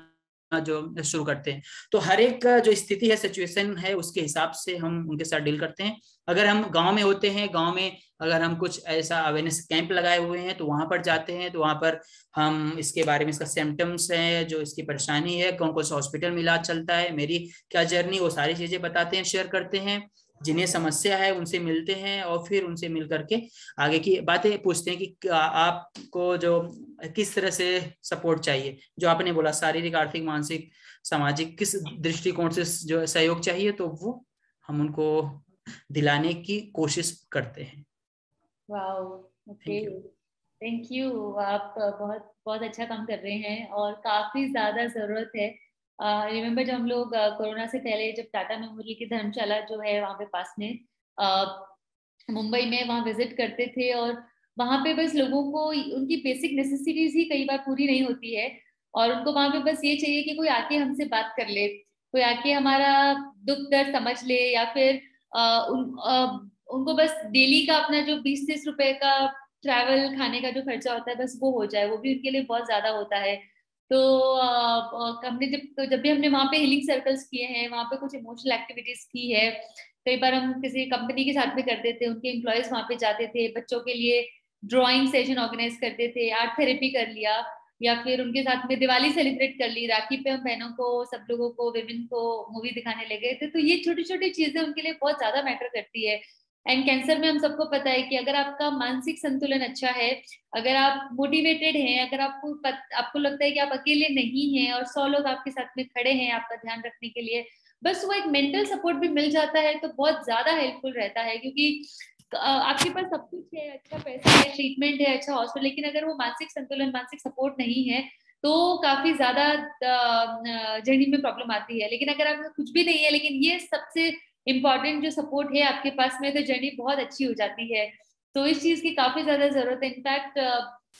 जो शुरू करते हैं। तो हर एक का जो स्थिति है, सिचुएशन है, उसके हिसाब से हम उनके साथ डील करते हैं। अगर हम गांव में होते हैं, गांव में अगर हम कुछ ऐसा अवेयरनेस कैंप लगाए हुए हैं तो वहां पर जाते हैं। तो वहां पर हम इसके बारे में, इसका सिम्टम्स है, जो इसकी परेशानी है, कौन कौन सा हॉस्पिटल में इलाज चलता है, मेरी क्या जर्नी, वो सारी चीजें बताते हैं, शेयर करते हैं। जिन्हें समस्या है उनसे मिलते हैं और फिर उनसे मिल करके आगे की बातें पूछते हैं कि आपको जो किस तरह से सपोर्ट चाहिए, जो आपने बोला शारीरिक, आर्थिक, मानसिक, सामाजिक, किस दृष्टिकोण से जो सहयोग चाहिए, तो वो हम उनको दिलाने की कोशिश करते हैं। Wow, okay, thank you. Thank you. आप बहुत बहुत अच्छा काम कर रहे हैं और काफी ज्यादा जरूरत है। रिमेम्बर जब हम लोग कोरोना से पहले जब टाटा मेमोरियल की धर्मशाला जो है वहाँ पे पास में मुंबई में, वहाँ विजिट करते थे और वहाँ पे बस लोगों को उनकी बेसिक नेसेसिटीज ही कई बार पूरी नहीं होती है और उनको वहाँ पे बस ये चाहिए कि कोई आके हमसे बात कर ले, कोई आके हमारा दुख दर्द समझ ले, या फिर उनको बस डेली का अपना जो 20-30 रुपए का ट्रैवल खाने का जो खर्चा होता है बस वो हो जाए, वो भी उनके लिए बहुत ज्यादा होता है। तो हमने जब भी हमने वहाँ पे हीलिंग सर्कल्स किए हैं, वहाँ पे कुछ इमोशनल एक्टिविटीज की है। कई बार हम किसी कंपनी के साथ में करते थे, उनके एम्प्लॉयज वहाँ पे जाते थे, बच्चों के लिए ड्राइंग सेशन ऑर्गेनाइज करते थे, आर्ट थेरेपी कर लिया, या फिर उनके साथ में दिवाली सेलिब्रेट कर ली, राखी पे हम बहनों को, सब लोगों को, विमेन को मूवी दिखाने लगे थे। तो ये छोटी छोटी चीजें उनके लिए बहुत ज्यादा मैटर करती है। एंड कैंसर में हम सबको पता है कि अगर आपका मानसिक संतुलन अच्छा है, अगर आप मोटिवेटेड हैं, अगर आपको लगता है कि आप अकेले नहीं हैं और 100 लोग आपके साथ में खड़े हैं आपका ध्यान रखने के लिए, बस वो एक मेंटल सपोर्ट भी मिल जाता है तो बहुत ज्यादा हेल्पफुल रहता है। क्योंकि आपके पास सब कुछ है, अच्छा पैसा है, ट्रीटमेंट है, अच्छा हॉस्पिटल, लेकिन अगर वो मानसिक संतुलन, मानसिक सपोर्ट नहीं है तो काफी ज्यादा जर्नी में प्रॉब्लम आती है। लेकिन अगर आपका कुछ भी नहीं है लेकिन ये सबसे इम्पोर्टेंट जो सपोर्ट है आपके पास में, तो जर्नी बहुत अच्छी हो जाती है। तो इस चीज की काफी ज्यादा जरूरत है। इनफैक्ट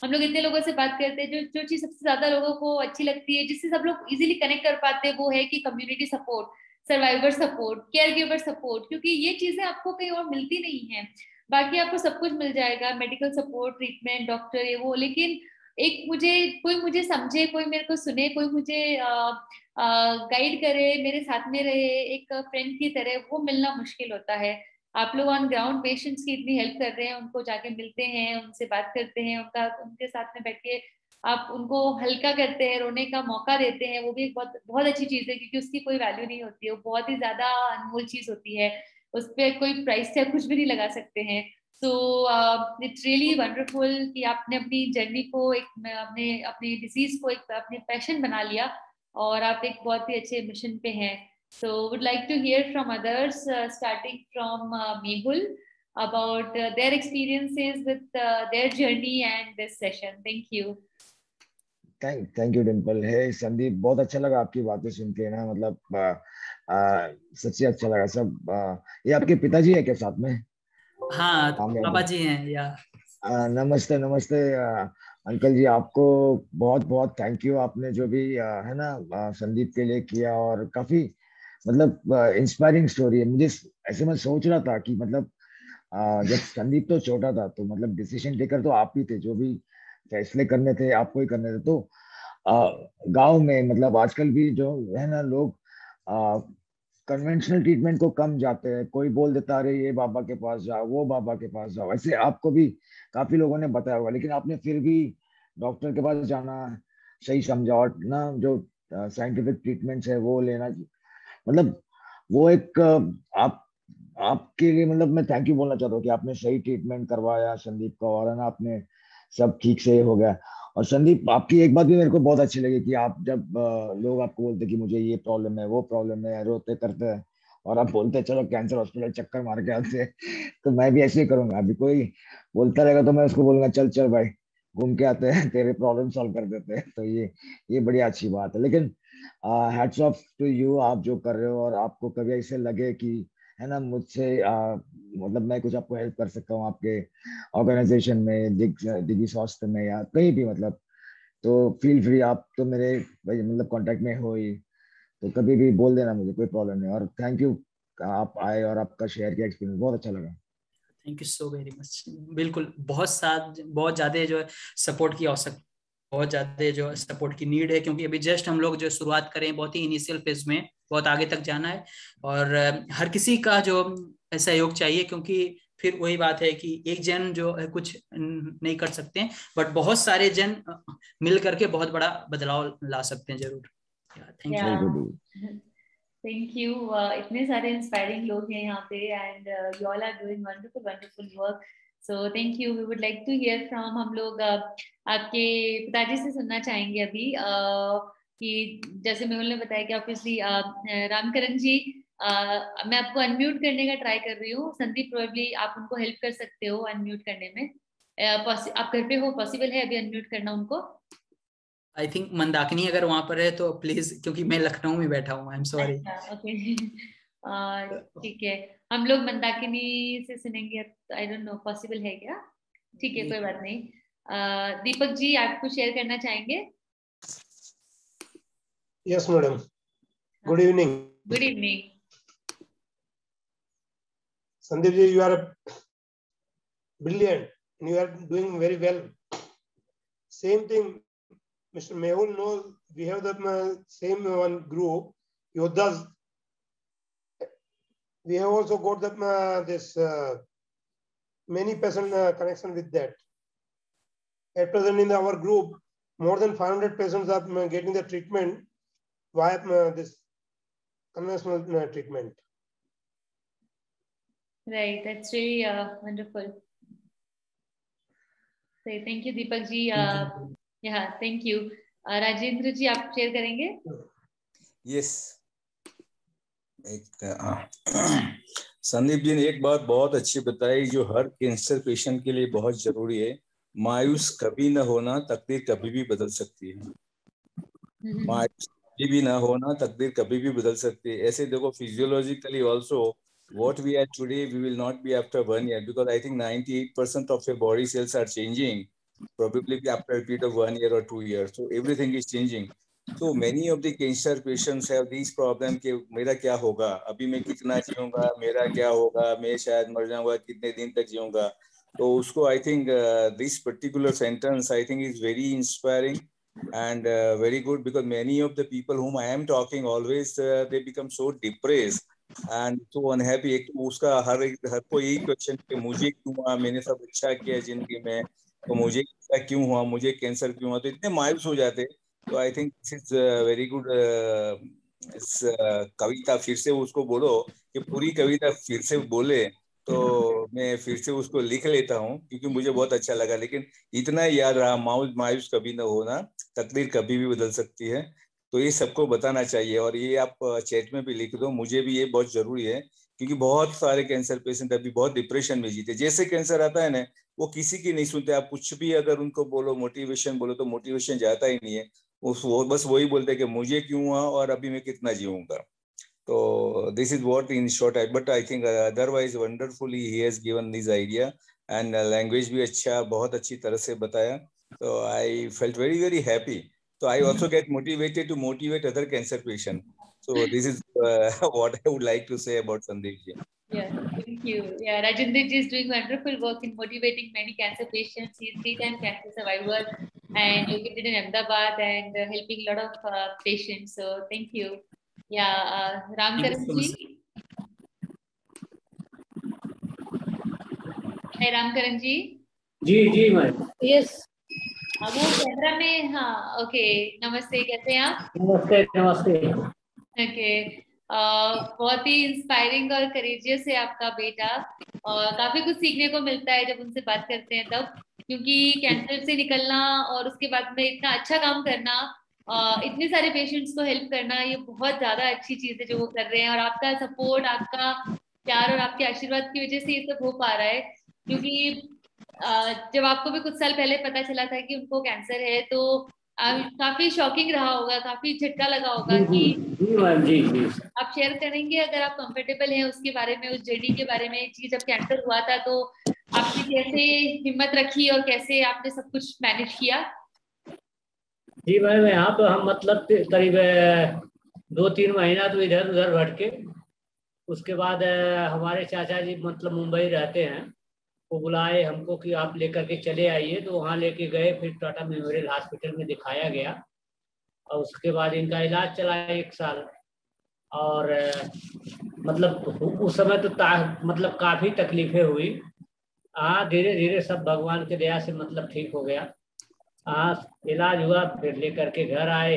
हम लोग इतने लोगों से बात करते हैं, जो जो चीज सबसे ज्यादा लोगों को अच्छी लगती है, जिससे सब लोग इजीली कनेक्ट कर पाते हैं, वो है कि community support, survivor support, care giver support. क्योंकि ये चीजें आपको कहीं और मिलती नहीं है। बाकी आपको सब कुछ मिल जाएगा, मेडिकल सपोर्ट, ट्रीटमेंट, डॉक्टर, ये वो, लेकिन एक कोई मुझे समझे, कोई मेरे को सुने, कोई मुझे गाइड करे, मेरे साथ में रहे एक फ्रेंड की तरह, वो मिलना मुश्किल होता है। आप लोग ऑन ग्राउंड पेशेंट्स की इतनी हेल्प कर रहे हैं, उनको जाके मिलते हैं, उनसे बात करते हैं, उनके साथ में बैठ के आप उनको हल्का करते हैं, रोने का मौका देते हैं, वो भी एक बहुत बहुत अच्छी चीज है। क्योंकि उसकी कोई वैल्यू नहीं होती है, वो बहुत ही ज्यादा अनमोल चीज होती है, उस पर कोई प्राइस या कुछ भी नहीं लगा सकते हैं। सो इट्स रियली वंडरफुल कि आपने अपनी जर्नी को एक अपने अपने डिजीज को एक अपने पैशन बना लिया और आप एक बहुत ही अच्छे मिशन पे हैं। So would like to hear from others, starting from Mehul, about their experiences with their journey and this session. Thank you. Thank you Dimple. है संदीप, बहुत अच्छा लगा आपकी बातें सुन के ना, मतलब सच्ची अच्छा लगा सब। ये आपके पिताजी है क्या साथ में? हाँ, कामयाब पापा है। जी हैं या। नमस्ते नमस्ते अंकल जी, आपको बहुत बहुत थैंक यू। आपने जो भी है ना संदीप के लिए किया, और काफी मतलब इंस्पायरिंग स्टोरी है। मुझे ऐसे मैं सोच रहा था कि मतलब जब संदीप तो छोटा था तो मतलब डिसीजन टेकर तो आप ही थे, जो भी फैसले करने थे आपको ही करने थे। तो गांव में मतलब आजकल भी जो है ना लोग कन्वेंशनल ट्रीटमेंट को कम जाते हैं। कोई बोल देता अरे ये बाबा के पास जाओ, वो बाबा के पास जाओ। ऐसे आपको भी काफी लोगों ने बताया होगा, लेकिन आपने फिर भी डॉक्टर के पास जाना सही समझा, और ना जो साइंटिफिक ट्रीटमेंट्स है वो लेना, मतलब वो एक आप आपके लिए मतलब मैं थैंक यू बोलना चाहता हूँ कि आपने सही ट्रीटमेंट करवाया संदीप का, और है ना आपने सब ठीक से हो गया। और संदीप, आपकी एक बात भी मेरे को बहुत अच्छी लगी कि आप जब लोग आपको बोलते कि मुझे ये प्रॉब्लम है, वो प्रॉब्लम है, रोते करते हैं, और आप बोलते हैं चलो कैंसर हॉस्पिटल चक्कर मार के आते हैं। तो मैं भी ऐसे ही करूंगा। अभी कोई बोलता रहेगा तो मैं उसको बोलूंगा चल चल भाई घूम के आते हैं, तेरे प्रॉब्लम सॉल्व कर देते हैं। तो ये बड़ी अच्छी बात है। लेकिन हैट्स ऑफ टू यू, आप जो कर रहे हो। और आपको कभी ऐसे लगे कि है ना मुझसे मतलब मैं कुछ आपको हेल्प कर सकता हूँ आपके ऑर्गेनाइजेशन में, दिगी स्वास्थ्य में, या कहीं भी, मतलब तो फील फ्री, आप तो मेरे मतलब कांटेक्ट में हो ही, तो कभी भी बोल देना मुझे, कोई प्रॉब्लम नहीं। और थैंक यू, आप आए और आपका शेयर किया एक्सपीरियंस, बहुत अच्छा लगा। Thank you so very much. बिल्कुल, बहुत ज्यादा जो है सपोर्ट की आवश्यकता, बहुत ज्यादा जो सपोर्ट की नीड है, क्योंकि अभी जस्ट हम लोग जो शुरुआत करें, बहुत ही इनिशियल फेज में, बहुत आगे तक जाना है। और हर किसी का जो सहयोग चाहिए, क्योंकि फिर वही बात है कि एक जन जो है कुछ नहीं कर सकते हैं, बट बहुत सारे जन मिल करके बहुत बड़ा बदलाव ला सकते हैं जरूर। Thank you. बिल्कुल बिल्कुल। Thank you. इतने सारे इंस्पायरिंग लोग हैं यहाँ पे, and you all are doing wonderful wonderful work. So thank you. We would like to hear from, हम लोग आपके पिताजी से सुनना चाहेंगे अभी, कि जैसे मेहुल ने बताया कि ऑब्वियसली रामकरण जी, मैं आपको अनम्यूट करने का ट्राई कर रही हूँ। संदीप, प्रोबेबली आप उनको हेल्प कर सकते हो अनम्यूट करने में। आप घर पे हो, पॉसिबल है अभी अनम्यूट करना उनको? आई थिंक मंदाकिनी अगर वहां पर है तो प्लीज, क्योंकि मैं लखनऊ में बैठा हूँ, आई एम सॉरी। अच्छा, ओके। ठीक है, हम लोग मंदाकिनी से सुनेंगे। आई डोंट नो पॉसिबल है क्या? ठीक है, कोई बात नहीं। दीपक जी, आप कुछ शेयर करना चाहेंगे? Yes, madam. Good evening. Good evening. Sandeep ji, you are brilliant and you are doing very well. Same thing, Mr. Mehul knows we have the same one group, Yodhas. We have also got the this many patient connection with that. At present in our group, more than 500 patients are getting the treatment via this conventional treatment. Right, that's really wonderful. So thank you, Deepak ji. Yeah, thank you. Rajendra ji, आप share करेंगे? Yes, Sandeep ji ने एक बात बहुत अच्छी बताई जो हर cancer patient के लिए बहुत जरूरी है। मायूस कभी न होना, तकदीर कभी भी बदल सकती है। मायूस कभी भी ना होना, तकदीर कभी भी बदल सकती है। ऐसे देखो, physiologically also what we are today we will not be after 1 year, because I think 98% of your body cells are changing probably after a period of 1 year or 2 years, so everything is changing. So many of the cancer patients have these problem कि मेरा क्या होगा, अभी मैं कितना जीऊंगा, मेरा क्या होगा, मैं शायद मर जाऊंगा, कितने दिन तक जीऊंगा। तो उसको I think this particular sentence I think is very inspiring and very good, because many of the people whom I am talking always they become so depressed and so unhappy। एक तो उसका हर कोई यही क्वेश्चन कि मुझे क्यों हुआ, मैंने सब अच्छा किया जिंदगी में, तो मुझे ऐसा क्यों हुआ, मुझे कैंसर क्यों हुआ, तो इतने मायूस हो जाते। तो I think this is very good. इस कविता फिर से उसको बोलो कि पूरी कविता फिर से बोले, तो मैं फिर से उसको लिख लेता हूँ क्योंकि मुझे बहुत अच्छा लगा। लेकिन इतना याद रहा, मायूस कभी ना होना, तकदीर कभी भी बदल सकती है। तो ये सबको बताना चाहिए, और ये आप चैट में भी लिख दो, मुझे भी ये बहुत जरूरी है, क्योंकि बहुत सारे कैंसर पेशेंट अभी बहुत डिप्रेशन में जीते। जैसे कैंसर आता है ना, वो किसी की नहीं सुनते। आप कुछ भी अगर उनको बोलो, मोटिवेशन बोलो, तो मोटिवेशन जाता ही नहीं है। वो बस वही बोलते हैं कि मुझे क्यों हुआ और अभी मैं कितना जीऊंगा। तो this is what in short, but I think otherwise wonderfully he has given this idea, and language भी अच्छा, बहुत अच्छी तरह से बताया। तो I felt very very happy. So I also get motivated to motivate other cancer patients. So this is what I would like to say about Sandeep ji. Yeah, thank you. Yeah, Rajendra ji is doing wonderful work in motivating many cancer patients. He is 3-time cancer survivor and located in Ahmedabad and helping a lot of patients. So thank you. Yeah, Ramkaran ji. Hi, Ramkaran ji. Ji ma'am. Yes, वो camera में, हाँ, okay. नमस्ते, कैसे हैं आप? नमस्ते नमस्ते। Okay, बहुत ही इंस्पायरिंग और करेजियस है आपका बेटा, और काफी कुछ सीखने को मिलता है जब उनसे बात करते हैं तब, क्योंकि कैंसर से निकलना और उसके बाद में इतना अच्छा काम करना, इतने सारे पेशेंट्स को हेल्प करना, ये बहुत ज्यादा अच्छी चीज है जो वो कर रहे हैं। और आपका सपोर्ट, आपका प्यार और आपके आशीर्वाद की वजह से ये सब हो पा रहा है। क्योंकि जब आपको भी कुछ साल पहले पता चला था कि उनको कैंसर है, तो काफी शॉकिंग रहा होगा, काफी झटका लगा होगा कि जी मैम, जी जी। आप शेयर करेंगे अगर आप कंफर्टेबल हैं उसके बारे में, उस जर्नी के बारे में, कि जब कैंसर हुआ था तो आपने कैसे हिम्मत रखी और कैसे आपने सब कुछ मैनेज किया? जी मैम, यहाँ पे हम मतलब करीब 2-3 महीना तो इधर उधर भटके। उसके बाद हमारे चाचा जी मतलब मुंबई रहते हैं, वो बुलाए हमको कि आप लेकर के चले आइए, तो वहाँ लेके गए। फिर टाटा मेमोरियल हॉस्पिटल में दिखाया गया और उसके बाद इनका इलाज चला 1 साल। और मतलब उस समय तो मतलब काफ़ी तकलीफें हुई। हाँ, धीरे धीरे सब भगवान के दया से मतलब ठीक हो गया। हाँ, इलाज हुआ, फिर लेकर के घर आए।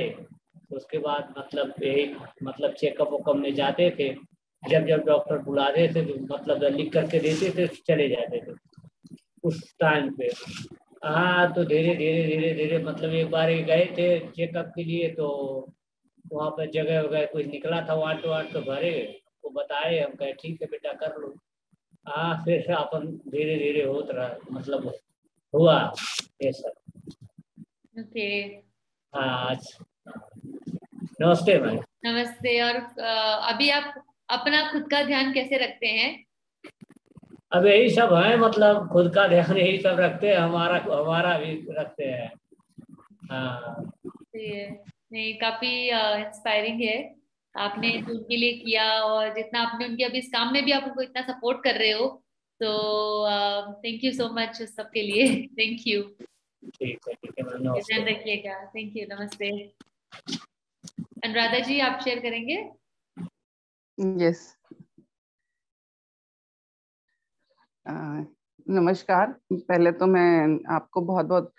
उसके बाद मतलब यही मतलब चेकअप वकअप में जाते थे, जब जब डॉक्टर बुलाते थे तो मतलब लिख करके देते थे, चले जाते थे उस टाइम पे। हाँ, तो धीरे धीरे धीरे धीरे मतलब एक बार ही गए थे चेकअप के लिए, तो वहाँ पर जगह वगैरह कुछ निकला था, वाट वाट तो भरे, वो बताए, हम कहे ठीक है बेटा कर लो। हाँ, फिर अपन धीरे धीरे होत रहा, मतलब हुआ ये सब। ओके। हाँ, नमस्ते मैम। नमस्ते। और अभी आप अपना खुद का ध्यान कैसे रखते हैं? अब यही सब है, मतलब खुद का ध्यान यही सब रखते हैं, हमारा भी रखते हैं। हाँ नहीं, काफी इंस्पायरिंग है आपने जो उनके लिए किया, और जितना आपने उनके अभी इस काम में भी आप उनको इतना सपोर्ट कर रहे हो, तो थैंक यू सो मच उस सब के लिए। Thank you. ठीक है मैम, ध्यान नमस्ते। रखिएगा। Thank you. नमस्ते। अनुराधा जी, आप शेयर करेंगे? यस। नमस्कार। पहले तो मैं आपको बहुत बहुत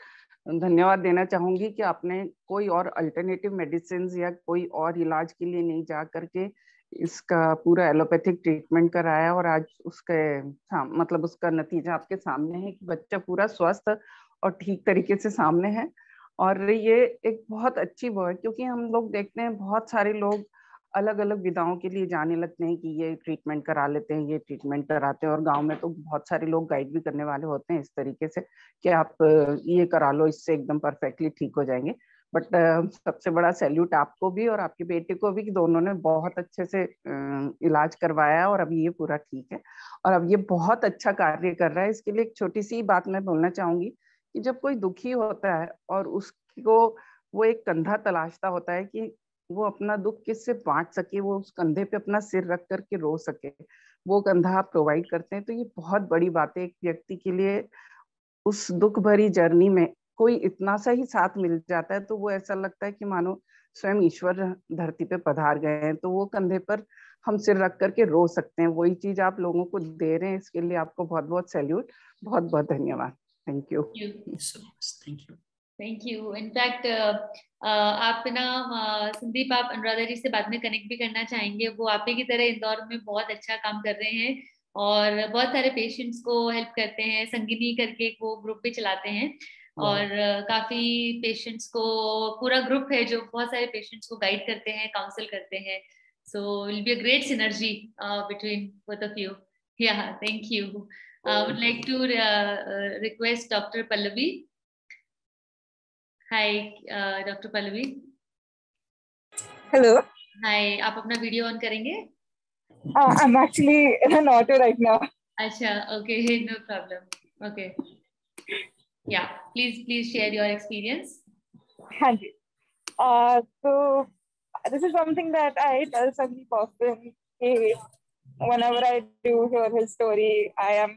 धन्यवाद देना चाहूंगी कि आपने कोई और अल्टरनेटिव मेडिसिन या कोई और इलाज के लिए नहीं जा करके इसका पूरा एलोपैथिक ट्रीटमेंट कराया, और आज उसके मतलब उसका नतीजा आपके सामने है कि बच्चा पूरा स्वस्थ और ठीक तरीके से सामने है। और ये एक बहुत अच्छी वो है, क्योंकि हम लोग देखते हैं बहुत सारे लोग अलग अलग विधाओं के लिए जाने लगते हैं कि ये ट्रीटमेंट करा लेते हैं, ये ट्रीटमेंट कराते हैं, और गांव में तो बहुत सारे लोग गाइड भी करने वाले होते हैं इस तरीके से कि आप ये करा लो, इससे एकदम परफेक्टली ठीक हो जाएंगे। बट सबसे बड़ा सैल्यूट आपको भी और आपके बेटे को भी कि दोनों ने बहुत अच्छे से इलाज करवाया और अभी ये पूरा ठीक है और अब ये बहुत अच्छा कार्य कर रहा है। इसके लिए एक छोटी सी बात मैं बोलना चाहूंगी कि जब कोई दुखी होता है और उसको वो एक कंधा तलाशता होता है कि वो अपना दुख किससे बांट सके, वो उस कंधे पे अपना सिर रख करके रो सके, वो कंधा आप प्रोवाइड करते हैं, तो ये बहुत बड़ी बात है एक व्यक्ति के लिए। उस दुख भरी जर्नी में कोई इतना सा ही साथ मिल जाता है तो वो ऐसा लगता है कि मानो स्वयं ईश्वर धरती पे पधार गए हैं, तो वो कंधे पर हम सिर रख करके रो सकते हैं। वही चीज आप लोगों को दे रहे हैं, इसके लिए आपको बहुत बहुत सैल्यूट, बहुत बहुत धन्यवाद। Thank you. Thank you. Thank you. In fact आप ना संदीप, आप अनुराधा जी से बाद में कनेक्ट भी करना चाहेंगे। वो आप ही की तरह इंदौर में बहुत अच्छा काम कर रहे हैं और बहुत सारे पेशेंट्स को हेल्प करते हैं। संगिनी करके वो ग्रुप भी चलाते हैं और काफी पेशेंट्स को, पूरा ग्रुप है जो बहुत सारे पेशेंट्स को गाइड करते हैं, काउंसिल करते हैं। So will be a great synergy between both of you. Yeah, thank you. I would like to request Dr. Pallavi. Hi, Dr. Pallavi. Hello. Hi, आप अपना वीडियो ऑन करेंगे? I'm actually in an auto right now. अच्छा, okay, no problem. Okay. Yeah, please share your experience. हाँ जी. So this is something that I tell Sandeep often. Whenever I do hear his story, I am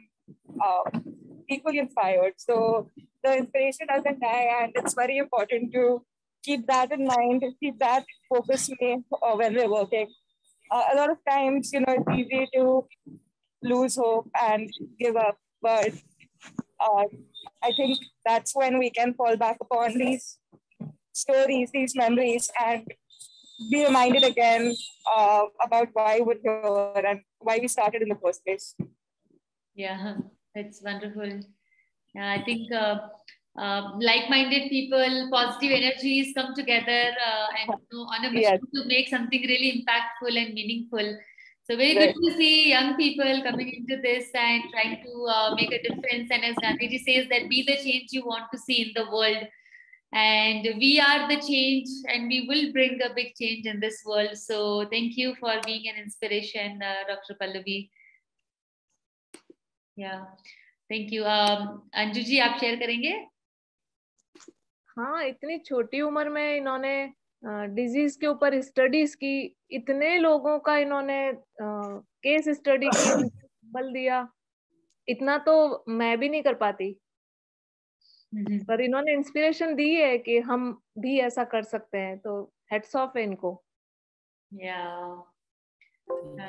equally inspired. So the inspiration doesn't die, and it's very important to keep that in mind, keep that focus when we're working. A lot of times, it's easy to lose hope and give up, but I think that's when we can fall back upon these stories, these memories, and be reminded again about why we're here and why we started in the first place. Yeah, that's wonderful. I think like-minded people, positive energies come together and on a mission to make something really impactful and meaningful. So very good to see young people coming into this and trying to make a difference. And as Gandhiji says, that be the change you want to see in the world. And we are the change, and we will bring a big change in this world. So thank you for being an inspiration, Dr. Pallavi. Yeah, thank you. Anju ji, आप share करेंगे? हाँ, इतनी छोटी उम्र में इन्होंने disease के ऊपर स्टडीज की, इतने लोगों का इन्होंने केस स्टडी की, बल दिया, इतना तो मैं भी नहीं कर पाती। पर इन्होंने इंस्पिरेशन दी है कि हम भी ऐसा कर सकते हैं, तो हेड्स ऑफ है इनको।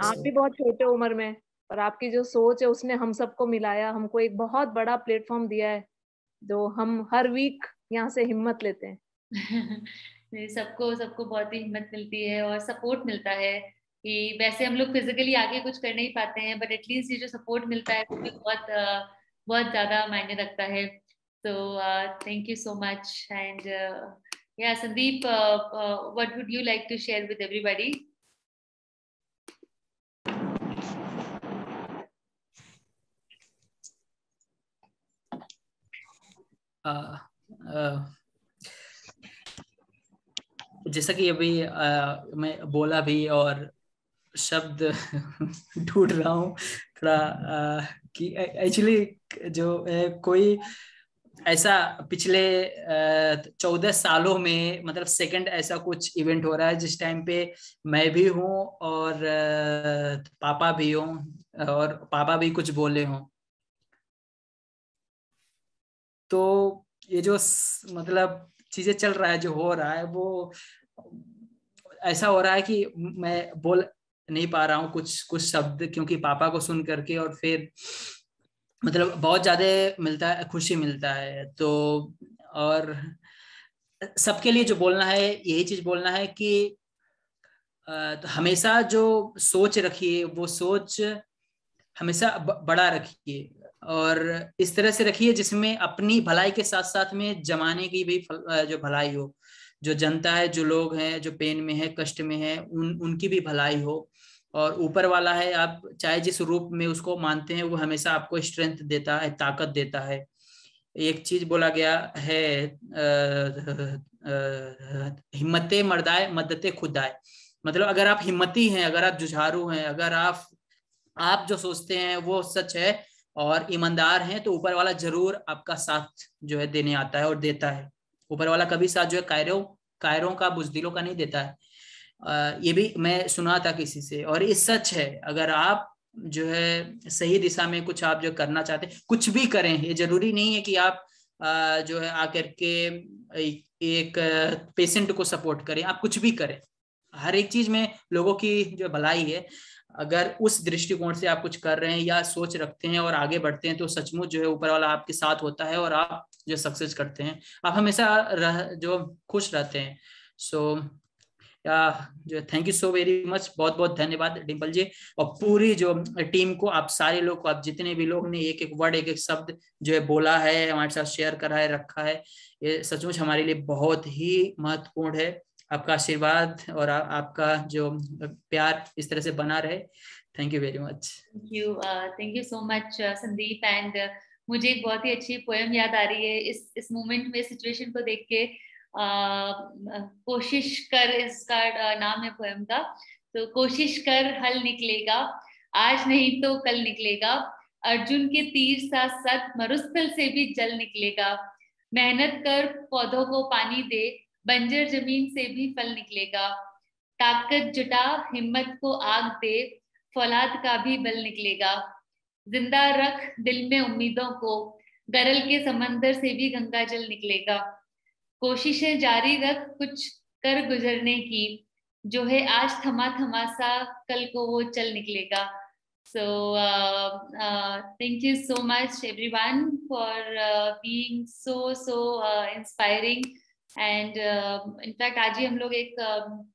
आप भी बहुत छोटे उम्र में, और आपकी जो सोच है उसने हम सबको मिलाया, हमको एक बहुत बड़ा प्लेटफॉर्म दिया है, जो हम हर वीक यहाँ से हिम्मत लेते हैं। सबको सबको बहुत ही हिम्मत मिलती है और सपोर्ट मिलता है कि वैसे हम लोग फिजिकली आगे कुछ कर नहीं पाते हैं, बट एटलीस्ट ये जो सपोर्ट मिलता है वो भी बहुत बहुत ज्यादा मायने रखता है। तो thank you so much. And yeah Sandeep, what would you like to share with everybody? जैसा कि अभी मैं बोला भी और शब्द ढूंढ रहा हूँ थोड़ा कि एक्चुअली जो कोई ऐसा पिछले 14 सालों में मतलब सेकंड ऐसा कुछ इवेंट हो रहा है जिस टाइम पे मैं भी हूँ और पापा भी हूँ और पापा भी कुछ बोले हों। तो ये जो मतलब चीजें चल रहा है, जो हो रहा है, वो ऐसा हो रहा है कि मैं बोल नहीं पा रहा हूँ कुछ शब्द, क्योंकि पापा को सुन करके और फिर मतलब बहुत ज्यादा मिलता है, खुशी मिलता है। तो और सबके लिए जो बोलना है, यही चीज बोलना है कि तो हमेशा जो सोच रखिए वो सोच हमेशा बड़ा रखिए और इस तरह से रखिए जिसमें अपनी भलाई के साथ साथ में जमाने की भी जो भलाई हो, जो जनता है, जो लोग हैं, जो पेन में है, कष्ट में है, उनकी भी भलाई हो। और ऊपर वाला है, आप चाहे जिस रूप में उसको मानते हैं, वो हमेशा आपको स्ट्रेंथ देता है, ताकत देता है। एक चीज बोला गया है, हिम्मते मर्दाए मदते खुदाए। मतलब अगर आप हिम्मती हैं, अगर आप जुझारू हैं, अगर आप जो सोचते हैं वो सच है और ईमानदार हैं, तो ऊपर वाला जरूर आपका साथ जो है देने आता है और देता है। ऊपर वाला कभी साथ जो है कायरों का, बुजदिलों का नहीं देता है। ये भी मैं सुना था किसी से और ये सच है। अगर आप जो है सही दिशा में कुछ आप जो करना चाहते हैं, कुछ भी करें, ये जरूरी नहीं है कि आप जो है आकर के एक पेशेंट को सपोर्ट करें, आप कुछ भी करें। हर एक चीज में लोगों की जो भलाई है, अगर उस दृष्टिकोण से आप कुछ कर रहे हैं या सोच रखते हैं और आगे बढ़ते हैं, तो सचमुच जो है ऊपर वाला आपके साथ होता है और आप जो सक्सेस करते हैं, आप हमेशा जो खुश रहते हैं। सो जो thank you so very much, बहुत बहुत धन्यवाद डिम्पल जी और पूरी जो टीम को, आप सारे लोग को, आप जितने भी लोग ने एक एक वर्ड, एक एक शब्द जो है बोला है, हमारे साथ शेयर करा है, रखा है, ये सचमुच हमारे लिए बहुत ही महत्वपूर्ण है। आपका आशीर्वाद और आपका जो प्यार इस तरह से बना रहे। Thank you very much. Thank you so much Sandeep. And मुझे एक बहुत ही अच्छी पोएम याद आ रही है इस मोमेंट में, सिचुएशन को देख के। कोशिश कर, इसका नाम है पोएम का। तो कोशिश कर हल निकलेगा, आज नहीं तो कल निकलेगा, अर्जुन के तीर सा सत मरुस्थल से भी जल निकलेगा, मेहनत कर पौधों को पानी दे, बंजर जमीन से भी फल निकलेगा, ताकत जुटा हिम्मत को आग दे, फौलाद का भी बल निकलेगा, जिंदा रख दिल में उम्मीदों को, गरल के समंदर से भी गंगा जल निकलेगा, कोशिशें जारी रख कुछ कर गुजरने की, जो है आज थमा थमा सा कल को वो चल निकलेगा। So thank you so much everyone for being so inspiring. And in fact आज ही हम लोग एक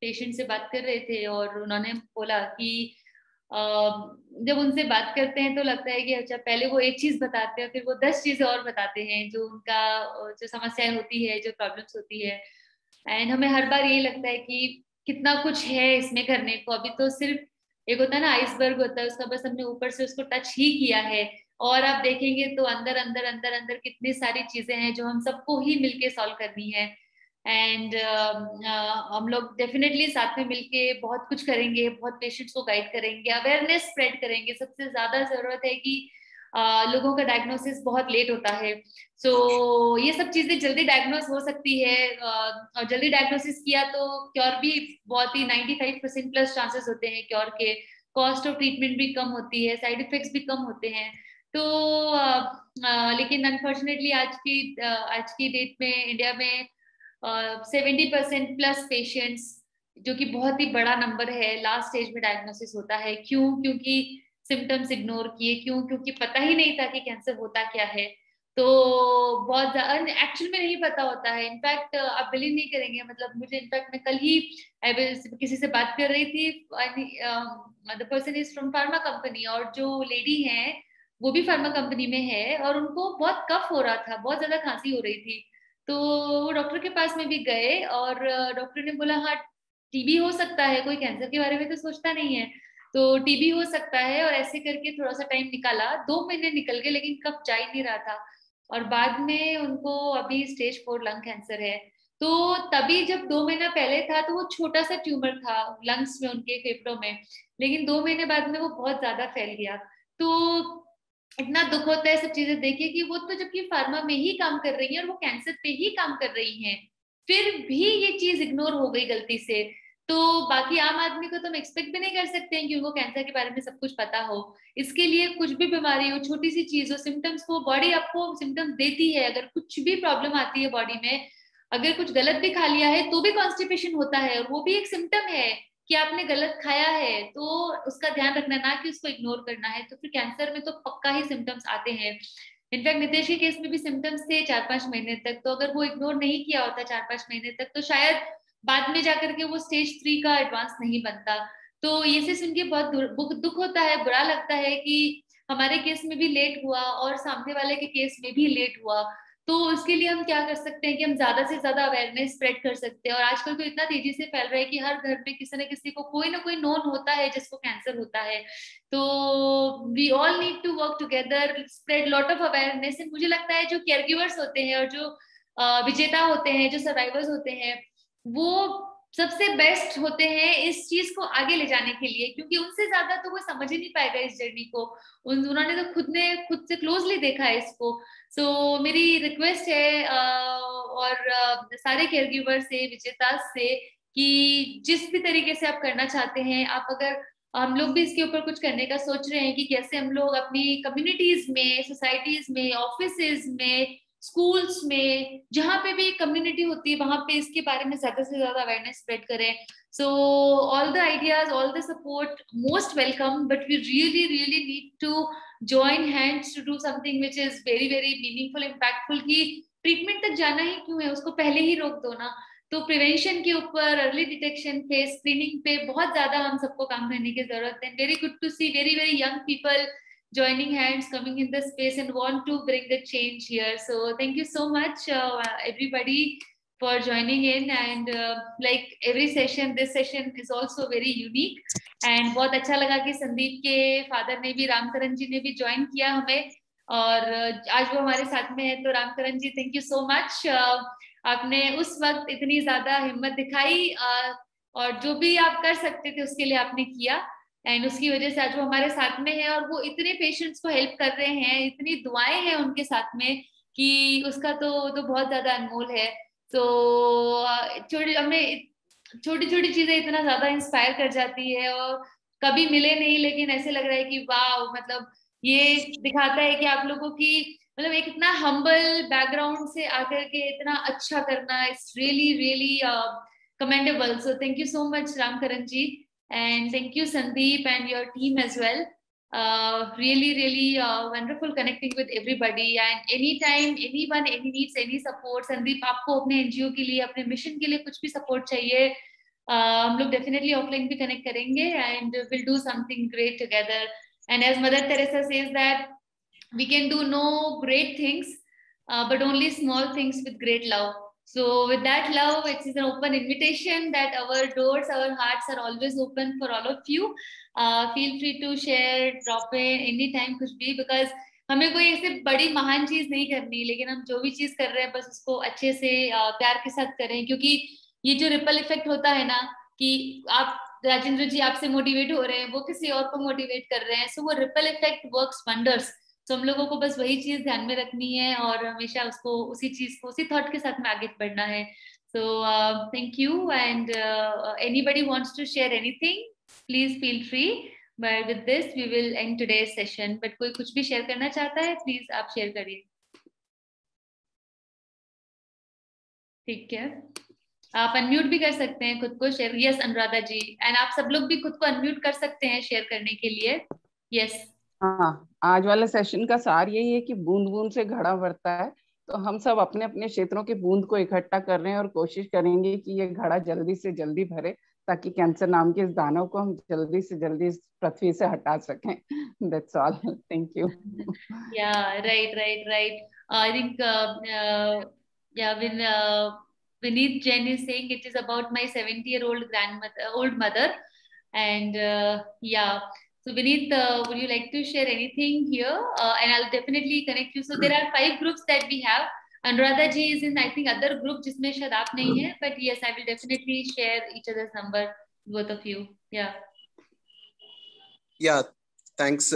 पेशेंट से बात कर रहे थे और उन्होंने बोला कि जब उनसे बात करते हैं तो लगता है कि अच्छा, पहले वो एक चीज बताते हैं, फिर वो 10 चीजें और बताते हैं, जो उनका जो समस्याएं होती है, जो प्रॉब्लम्स होती है। एंड हमें हर बार यही लगता है कि कितना कुछ है इसमें करने को, अभी तो सिर्फ एक होता है ना, आइसबर्ग होता है, उसका बस हमने ऊपर से उसको टच ही किया है, और आप देखेंगे तो अंदर अंदर अंदर अंदर कितनी सारी चीजें हैं जो हम सबको ही मिलके सॉल्व करनी है। एंड हम लोग डेफिनेटली साथ में मिलके बहुत कुछ करेंगे, बहुत पेशेंट्स को गाइड करेंगे, अवेयरनेस स्प्रेड करेंगे। सबसे ज्यादा जरूरत है कि लोगों का डायग्नोसिस बहुत लेट होता है। सो ये सब चीजें जल्दी डायग्नोस हो सकती है, और जल्दी डायग्नोसिस किया तो क्योर भी बहुत ही 95% प्लस चांसेस होते हैं क्योर के। कॉस्ट ऑफ ट्रीटमेंट भी कम होती है, साइड इफेक्ट्स भी कम होते हैं। तो लेकिन अनफॉर्चुनेटली आज की डेट में इंडिया में 70% प्लस पेशेंट्स, जो कि बहुत ही बड़ा नंबर है, लास्ट स्टेज में डायग्नोसिस होता है। क्यों? क्योंकि सिम्टम्स इग्नोर किए। क्यों? क्योंकि पता ही नहीं था कि कैंसर होता क्या है। तो बहुत ज्यादा एक्चुअल में नहीं पता होता है। इनफैक्ट आप बिलीव नहीं करेंगे, मतलब मुझे इनफैक्ट मैं कल ही किसी से बात कर रही थी, the person is from pharma company, और जो लेडी है वो भी फार्मा कंपनी में है, और उनको बहुत कफ हो रहा था, बहुत ज्यादा खांसी हो रही थी। तो वो डॉक्टर के पास में भी गए, और डॉक्टर ने बोला हाँ टीबी हो सकता है, कोई कैंसर के बारे में तो सोचता नहीं है, तो टीबी हो सकता है। और ऐसे करके थोड़ा सा टाइम निकाला, 2 महीने निकल गए, लेकिन कफ जा ही नहीं रहा था। और बाद में उनको अभी स्टेज 4 लंग कैंसर है। तो तभी जब 2 महीना पहले था तो वो छोटा सा ट्यूमर था लंग्स में, उनके फेफड़ों में, लेकिन 2 महीने बाद में वो बहुत ज्यादा फैल गया। तो इतना दुख होता है सब चीजें देखिए कि वो तो जबकि फार्मा में ही काम कर रही है और वो कैंसर पे ही काम कर रही हैं, फिर भी ये चीज इग्नोर हो गई गलती से। तो बाकी आम आदमी को तो हम एक्सपेक्ट भी नहीं कर सकते हैं कि उनको कैंसर के बारे में सब कुछ पता हो। इसके लिए कुछ भी बीमारी हो, छोटी सी चीज हो, सिम्टम्स को बॉडी आपको सिम्टम्स देती है। अगर कुछ भी प्रॉब्लम आती है बॉडी में, अगर कुछ गलत भी खा लिया है तो भी कॉन्स्टिपेशन होता है, और वो भी एक सिम्टम है कि आपने गलत खाया है। तो उसका ध्यान रखना, ना कि उसको इग्नोर करना है। तो फिर कैंसर में तो पक्का ही सिम्टम्स आते हैं। इनफैक्ट नितेश के केस में भी सिम्टम्स थे 4-5 महीने तक, तो अगर वो इग्नोर नहीं किया होता 4-5 महीने तक, तो शायद बाद में जाकर के वो स्टेज 3 का एडवांस नहीं बनता। तो ये से सुन के बहुत दुख होता है, बुरा लगता है कि हमारे केस में भी लेट हुआ और सामने वाले के केस में भी लेट हुआ। तो उसके लिए हम क्या कर सकते हैं कि हम ज्यादा से ज्यादा अवेयरनेस स्प्रेड कर सकते हैं। और आजकल तो इतना तेजी से फैल रहा है कि हर घर में किसी न किसी को कोई ना कोई नोन होता है जिसको कैंसर होता है। तो we all need to work together, spread lot of awareness. मुझे लगता है जो केयर गिवर्स होते हैं और जो विजेता होते हैं, जो सर्वाइवर्स होते हैं, वो सबसे बेस्ट होते हैं इस चीज को आगे ले जाने के लिए, क्योंकि उनसे ज्यादा तो कोई समझ ही नहीं पाएगा इस जर्नी को। उन्होंने तो खुद से क्लोजली देखा है इसको। सो मेरी रिक्वेस्ट है और सारे केयर गिवर से, विजेता से, कि जिस भी तरीके से आप करना चाहते हैं, आप अगर हम लोग भी इसके ऊपर कुछ करने का सोच रहे हैं कि कैसे हम लोग अपनी कम्युनिटीज में, सोसाइटीज में, ऑफिसेज में, स्कूल्स में, जहाँ पे भी कम्युनिटी होती है वहां पे इसके बारे में ज्यादा से ज्यादा अवेयरनेस स्प्रेड करें। So all the ideas, all the support most welcome, but we really need to join hands to do something which is very very meaningful, impactful, कि ट्रीटमेंट तक जाना ही क्यों है, उसको पहले ही रोक दो ना। तो प्रिवेंशन के ऊपर, अर्ली डिटेक्शन पे, स्क्रीनिंग पे बहुत ज्यादा हम सबको काम करने की जरूरत है। Very good to see very very young people joining hands, coming in the space and want to bring the change here. So thank you so much everybody for joining in, and like every session, this session is also very unique, and बहुत अच्छा लगा कि संदीप के father ने भी, रामकरण जी ने भी join किया हमें, और आज वो हमारे साथ में है। तो रामकरण जी, थैंक यू सो मच। आपने उस वक्त इतनी ज्यादा हिम्मत दिखाई, और जो भी आप कर सकते थे उसके लिए आपने किया, एंड उसकी वजह से आज वो हमारे साथ में है, और वो इतने पेशेंट्स को हेल्प कर रहे हैं, इतनी दुआएं हैं उनके साथ में कि उसका तो बहुत ज्यादा अनमोल है। तो हमें छोटी छोटी चीजें इतना ज्यादा इंस्पायर कर जाती है, और कभी मिले नहीं लेकिन ऐसे लग रहा है कि वाह, मतलब ये दिखाता है कि आप लोगों की, मतलब एक इतना हम्बल बैकग्राउंड से आकर के इतना अच्छा करना, it's really really commendable. So thank you so much Ramkaran ji, and thank you Sandeep and your team as well. Really wonderful connecting with everybody, and anytime anyone needs any support, Sandeep आपको अपने NGO के लिए, अपने mission के लिए कुछ भी support चाहिए, हम लोग डेफिनेटली ऑफलाइन भी कनेक्ट करेंगे, and we'll do something great together. And as Mother Teresa says that we can do no great things, but only small things with great love. So with that love, it is an open invitation that our doors, our hearts are always open for all of you. Feel free to share, drop in anytime, कुछ भी, because हमें कोई ऐसे बड़ी महान चीज नहीं करनी, लेकिन हम जो भी चीज कर रहे हैं बस उसको अच्छे से प्यार के साथ करें। क्योंकि ये जो रिपल इफेक्ट होता है ना, कि आप, राजेंद्र जी आपसे मोटिवेट हो रहे हैं, वो किसी और को मोटिवेट कर रहे हैं, सो वो रिपल इफेक्ट वर्क्स वंडर्स। तो हम लोगों को बस वही चीज ध्यान में रखनी है और हमेशा उसको उसी चीज को उसी थॉट के साथ में आगे बढ़ना है. So thank you, and anybody wants to share anything, please feel free. But with this we will end today's session. But कोई कुछ भी शेयर करना चाहता है, प्लीज आप शेयर करिए. ठीक है, आप अनम्यूट भी कर सकते हैं खुद को. Share. Yes Anuradha ji, and आप सब लोग भी खुद को अनम्यूट कर सकते हैं शेयर करने के लिए. यस. हाँ, आज वाले सेशन का सार यही है कि बूंद बूंद से घड़ा भरता है. तो हम सब अपने अपने क्षेत्रों के बूंद को इकट्ठा कर रहे हैं और कोशिश करेंगे कि ये घड़ा जल्दी से जल्दी भरे, ताकि कैंसर नाम के इस दानव को हम जल्दी से जल्दी इस पृथ्वी से हटा सकें. That's all. Thank you. Yeah, right. I think yeah, when Vineet Jain is saying it is about my 70-year-old grandmother, old mother, and yeah. So Vineet, would you like to share anything here? And I'll definitely connect you. So there are 5 groups that we have. Anuradha ji is in, I think, other group जिसमें शायद आप नहीं है, but yes, I will definitely share each other's number, both of you. Yeah. Yeah, thanks,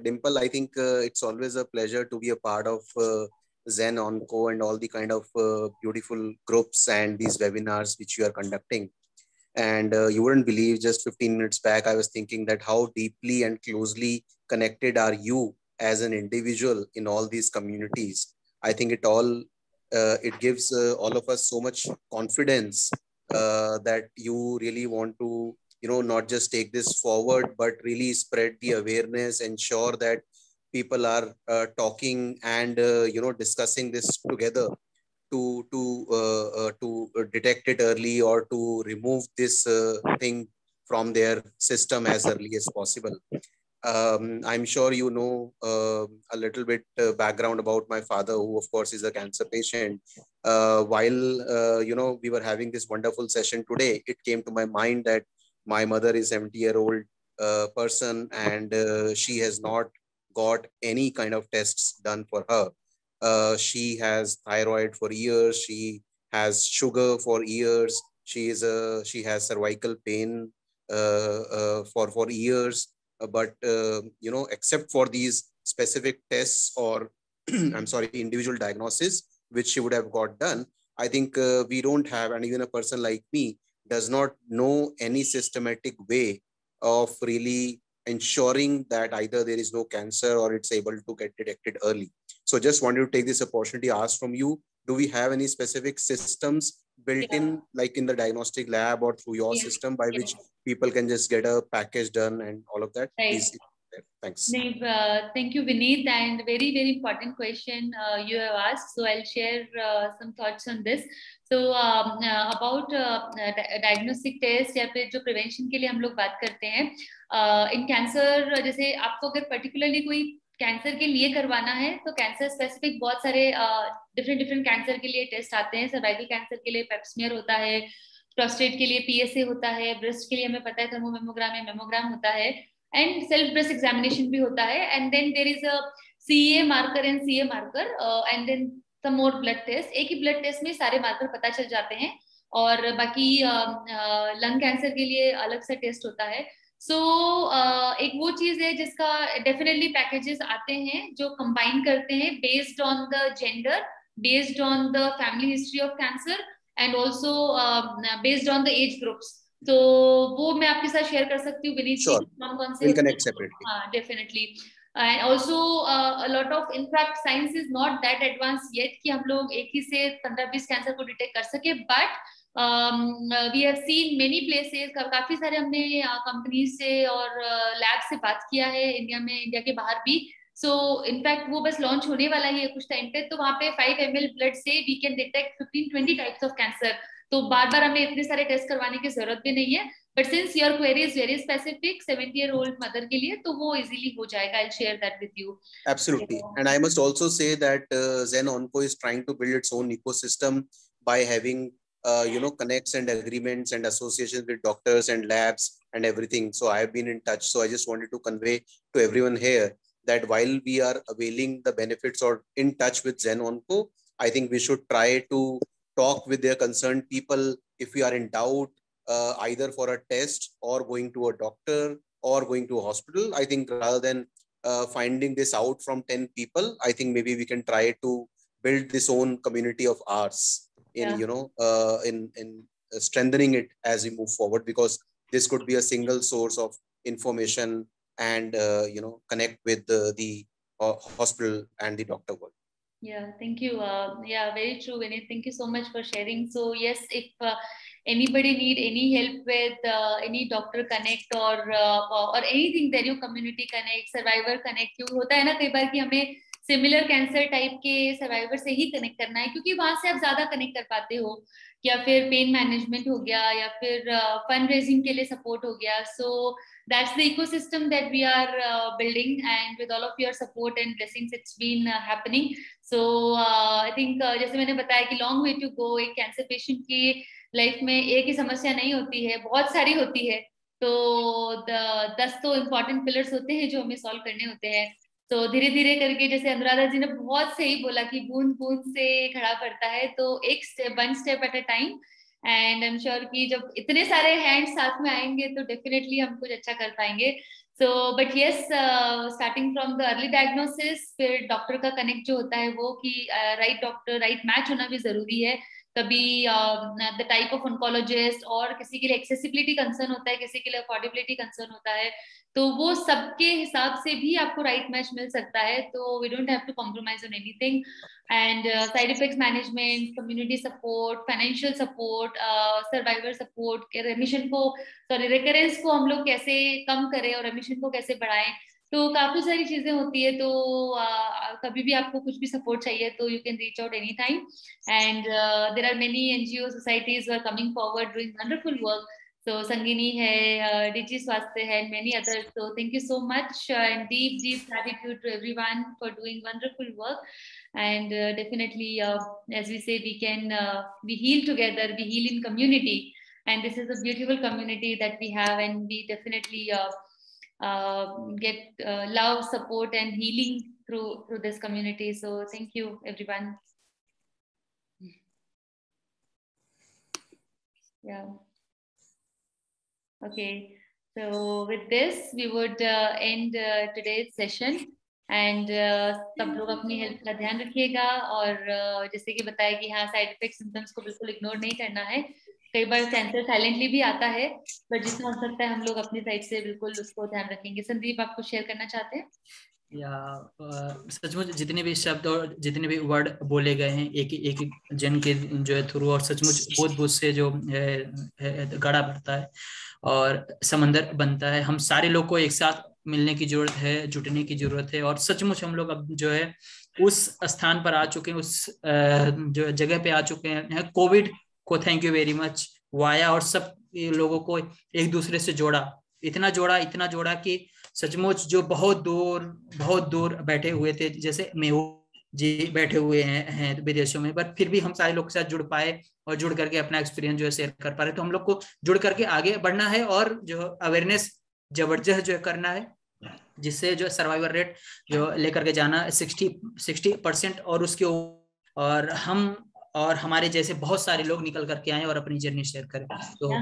Dimple. I think it's always a pleasure to be a part of Zen Onco and all the kind of beautiful groups and these webinars which you are conducting. And you wouldn't believe, just 15 minutes back, I was thinking that how deeply and closely connected are you as an individual in all these communities. I think it gives all of us so much confidence that you really want to, not just take this forward, but really spread the awareness, ensure that people are talking and, discussing this together to detect it early or to remove this thing from their system as early as possible. I'm sure you know a little bit background about my father, who of course is a cancer patient. While we were having this wonderful session today, it came to my mind that my mother is a 70-year-old person, and she has not got any kind of tests done for her. She has thyroid for years. She has sugar for years. She has cervical pain for years. But except for these specific tests or individual diagnosis which she would have got done, I think we don't have, and even a person like me does not know any systematic way of really ensuring that either there is no cancer or it's able to get detected early. So just wanted to take this opportunity to ask from you, do we have any specific systems built in, like in the diagnostic lab or through your system, by which people can just get a package done and all of that? Right. Please. Thanks. Thank you, Vineet, and very, very important question you have asked. So I'll share some thoughts on this. So about diagnostic test या फिर जो prevention के लिए हम लोग बात करते हैं, in cancer, जैसे आपको अगर particularly कोई कैंसर के लिए करवाना है तो कैंसर स्पेसिफिक बहुत सारे डिफरेंट कैंसर के लिए टेस्ट आते हैं. सर्वाइकल कैंसर के लिए पेप्समियर होता है, प्रोस्टेट के लिए PSA होता है, ब्रेस्ट के लिए हमें पता है थर्मोमेमोग्राम या मेमोग्राम होता है, एंड सेल्फ ब्रेस्ट एग्जामिनेशन भी होता है, and then there is a CEA marker and CA marker, and then some more blood test. एक ही ब्लड टेस्ट में सारे मार्कर पता चल जाते हैं, और बाकी लंग कैंसर के लिए अलग से टेस्ट होता है. सो एक वो चीज है जिसका डेफिनेटली पैकेजेस आते हैं जो कंबाइन करते हैं based on the gender, based on the family history of cancer, and also based on the age groups. तो वो मैं आपके साथ शेयर कर सकती हूँ विनीत जी, कौन से. हाँ, definitely. And also a lot of, in fact, science is not that advanced yet कि हम लोग एक ही से 15-20 कैंसर को डिटेक्ट कर सके, but we have seen many places, काफी सारे हमने कंपनीज से और लैब से बात किया है इंडिया में, इंडिया के बाहर भी. सो इनफैक्ट वो बस लॉन्च होने वाला ही है कुछ टाइम पे, तो वहाँ पे 5 ml ब्लड से we can detect 15-20 types of cancer. तो बार बार हमें इतने सारे टेस्ट करवाने की जरूरत भी नहीं है. But since your query is very specific, 70-year-old mother के लिए, तो वो easily हो जाएगा. I'll share that with you. Absolutely. And I must also say that Zen Onco is trying to build its own ecosystem by having connects and agreements and associations with doctors and labs and everything. So I have been in touch. So I just wanted to convey to everyone here that while we are availing the benefits or in touch with Zen Onco, I think we should try to talk with their concerned people if we are in doubt, either for a test or going to a doctor or going to a hospital. I think rather than finding this out from 10 people, I think maybe we can try to build this own community of ours in, in strengthening it as we move forward, because this could be a single source of information and, connect with the hospital and the doctor world. Yeah, thank you. Yeah, very true, Vinay. Thank you so much for sharing. So yes, if anybody need any help with any doctor connect or anything, then you community connect, survivor connect, क्यों होता है ना कई बार कि हमें similar cancer type के survivor से ही connect करना है, क्योंकि वहां से आप ज्यादा कनेक्ट कर पाते हो, या फिर पेन मैनेजमेंट हो गया, या फिर फंड रेजिंग के लिए सपोर्ट हो गया. सो that's the ecosystem that we are building, and with all of your support and blessings it's been happening. So I think जैसे मैंने बताया कि long way to go. एक कैंसर पेशेंट की लाइफ में एक ही समस्या नहीं होती है, बहुत सारी होती है. तो 10 तो इम्पोर्टेंट पिलर्स होते हैं जो हमें सॉल्व करने होते हैं. तो धीरे धीरे करके, जैसे अनुराधा जी ने बहुत सही बोला कि बूंद बूंद से घड़ा पड़ता है, तो एक step, one step at a time. And I am sure कि जब इतने सारे हैंड साथ में आएंगे तो डेफिनेटली हम कुछ अच्छा कर पाएंगे. So but yes, starting from the early diagnosis, फिर डॉक्टर का कनेक्ट जो होता है वो कि राइट डॉक्टर, राइट मैच होना भी जरूरी है. कभी द टाइप ऑफ ऑन्कोलॉजिस्ट, और किसी के लिए एक्सेसिबिलिटी कंसर्न होता है, किसी के लिए अफोर्डेबिलिटी कंसर्न होता है, तो वो सबके हिसाब से भी आपको राइट मैच मिल सकता है. तो we don't have to compromise on anything. And side effects management, community support, financial support, survivor support, remission को, सॉरी रिकरेंस को हम लोग कैसे कम करें और रेमिशन को कैसे बढ़ाएं, तो काफी सारी चीजें होती है. तो कभी भी आपको कुछ भी सपोर्ट चाहिए तो you can reach out any time. And there are many NGO societies are coming forward doing wonderful work. So Sangeeni hai, DG Swasthya hai, and many others. So thank you so much, and deep gratitude to everyone for doing wonderful work. And definitely, as we say, we heal together, we heal in community, and this is a beautiful community that we have, and we definitely get love, support, and healing through this community. So thank you, everyone. Yeah. Okay, so with this we would end today's session, and सब लोग अपनी health का ध्यान रखिएगा. और जैसे कि बताया कि हाँ, साइड इफेक्ट सिम्टम्स को बिल्कुल इग्नोर नहीं करना है. कई बार कैंसर साइलेंटली भी आता है, बट जितना हो सकता है हम लोग अपनी साइड से बिल्कुल उसको ध्यान रखेंगे. संदीप, आप कुछ शेयर करना चाहते हैं? या सचमुच जितने भी शब्द और जितने भी वर्ड बोले गए हैं एक जन के जो है थ्रू, और सचमुच बोध से जो है गड़ा पड़ता है और समंदर बनता है. हम सारे लोग को एक साथ मिलने की जरूरत है, जुटने की जरूरत है. और सचमुच हम लोग अब जो है उस स्थान पर आ चुके हैं, उस जो जगह पे आ चुके हैं. कोविड को thank you very much via, और सब लोगों को एक दूसरे से इतना जोड़ा कि सचमुच जो बहुत दूर बैठे हुए थे, जैसे मेहू जी बैठे हुए हैं विदेशों में, पर फिर भी हम सारे लोग के साथ जुड़ पाए और जुड़ करके अपना एक्सपीरियंस जो है शेयर कर पा रहे. तो हम लोग को जुड़ करके आगे बढ़ना है और जो अवेयरनेस जबरदस्त जो है करना है, जिससे जो सर्वाइवल रेट जो लेकर के जाना 60% और उसके और हम और हमारे जैसे बहुत सारे लोग निकल करके आए और अपनी जर्नी शेयर करें. तो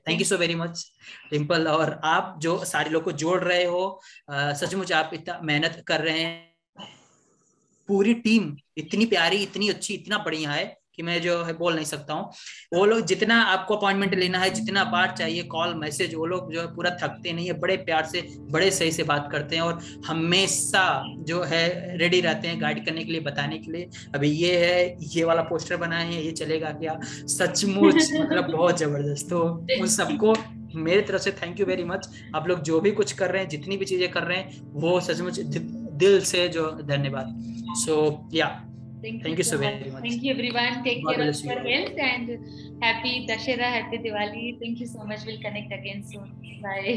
thank you so very much Dimple, और आप जो सारे लोग को जोड़ रहे हो, सचमुच आप इतना मेहनत कर रहे हैं. पूरी टीम इतनी प्यारी, इतनी अच्छी, इतना बढ़िया है कि मैं जो है बोल नहीं सकता हूँ. वो लोग जितना आपको अपॉइंटमेंट लेना है, जितना बार चाहिए, कॉल मैसेज, वो लोग जो है पूरा थकते नहीं है. बड़े प्यार से, बड़े सही से बात करते हैं और हमेशा जो है रेडी रहते हैं गाइड करने के लिए, बताने के लिए. अभी ये है, ये वाला पोस्टर बनाए हैं, ये चलेगा क्या? सचमुच मतलब बहुत जबरदस्त. तो उन सबको मेरी तरफ से थैंक यू वेरी मच. आप लोग जो भी कुछ कर रहे हैं, जितनी भी चीजें कर रहे हैं, वो सचमुच दिल से जो धन्यवाद. सो या Thank you so very much. Thank you everyone. Take care of your health and happy Dashera, happy Diwali. Thank you so much. We'll connect again soon. Bye.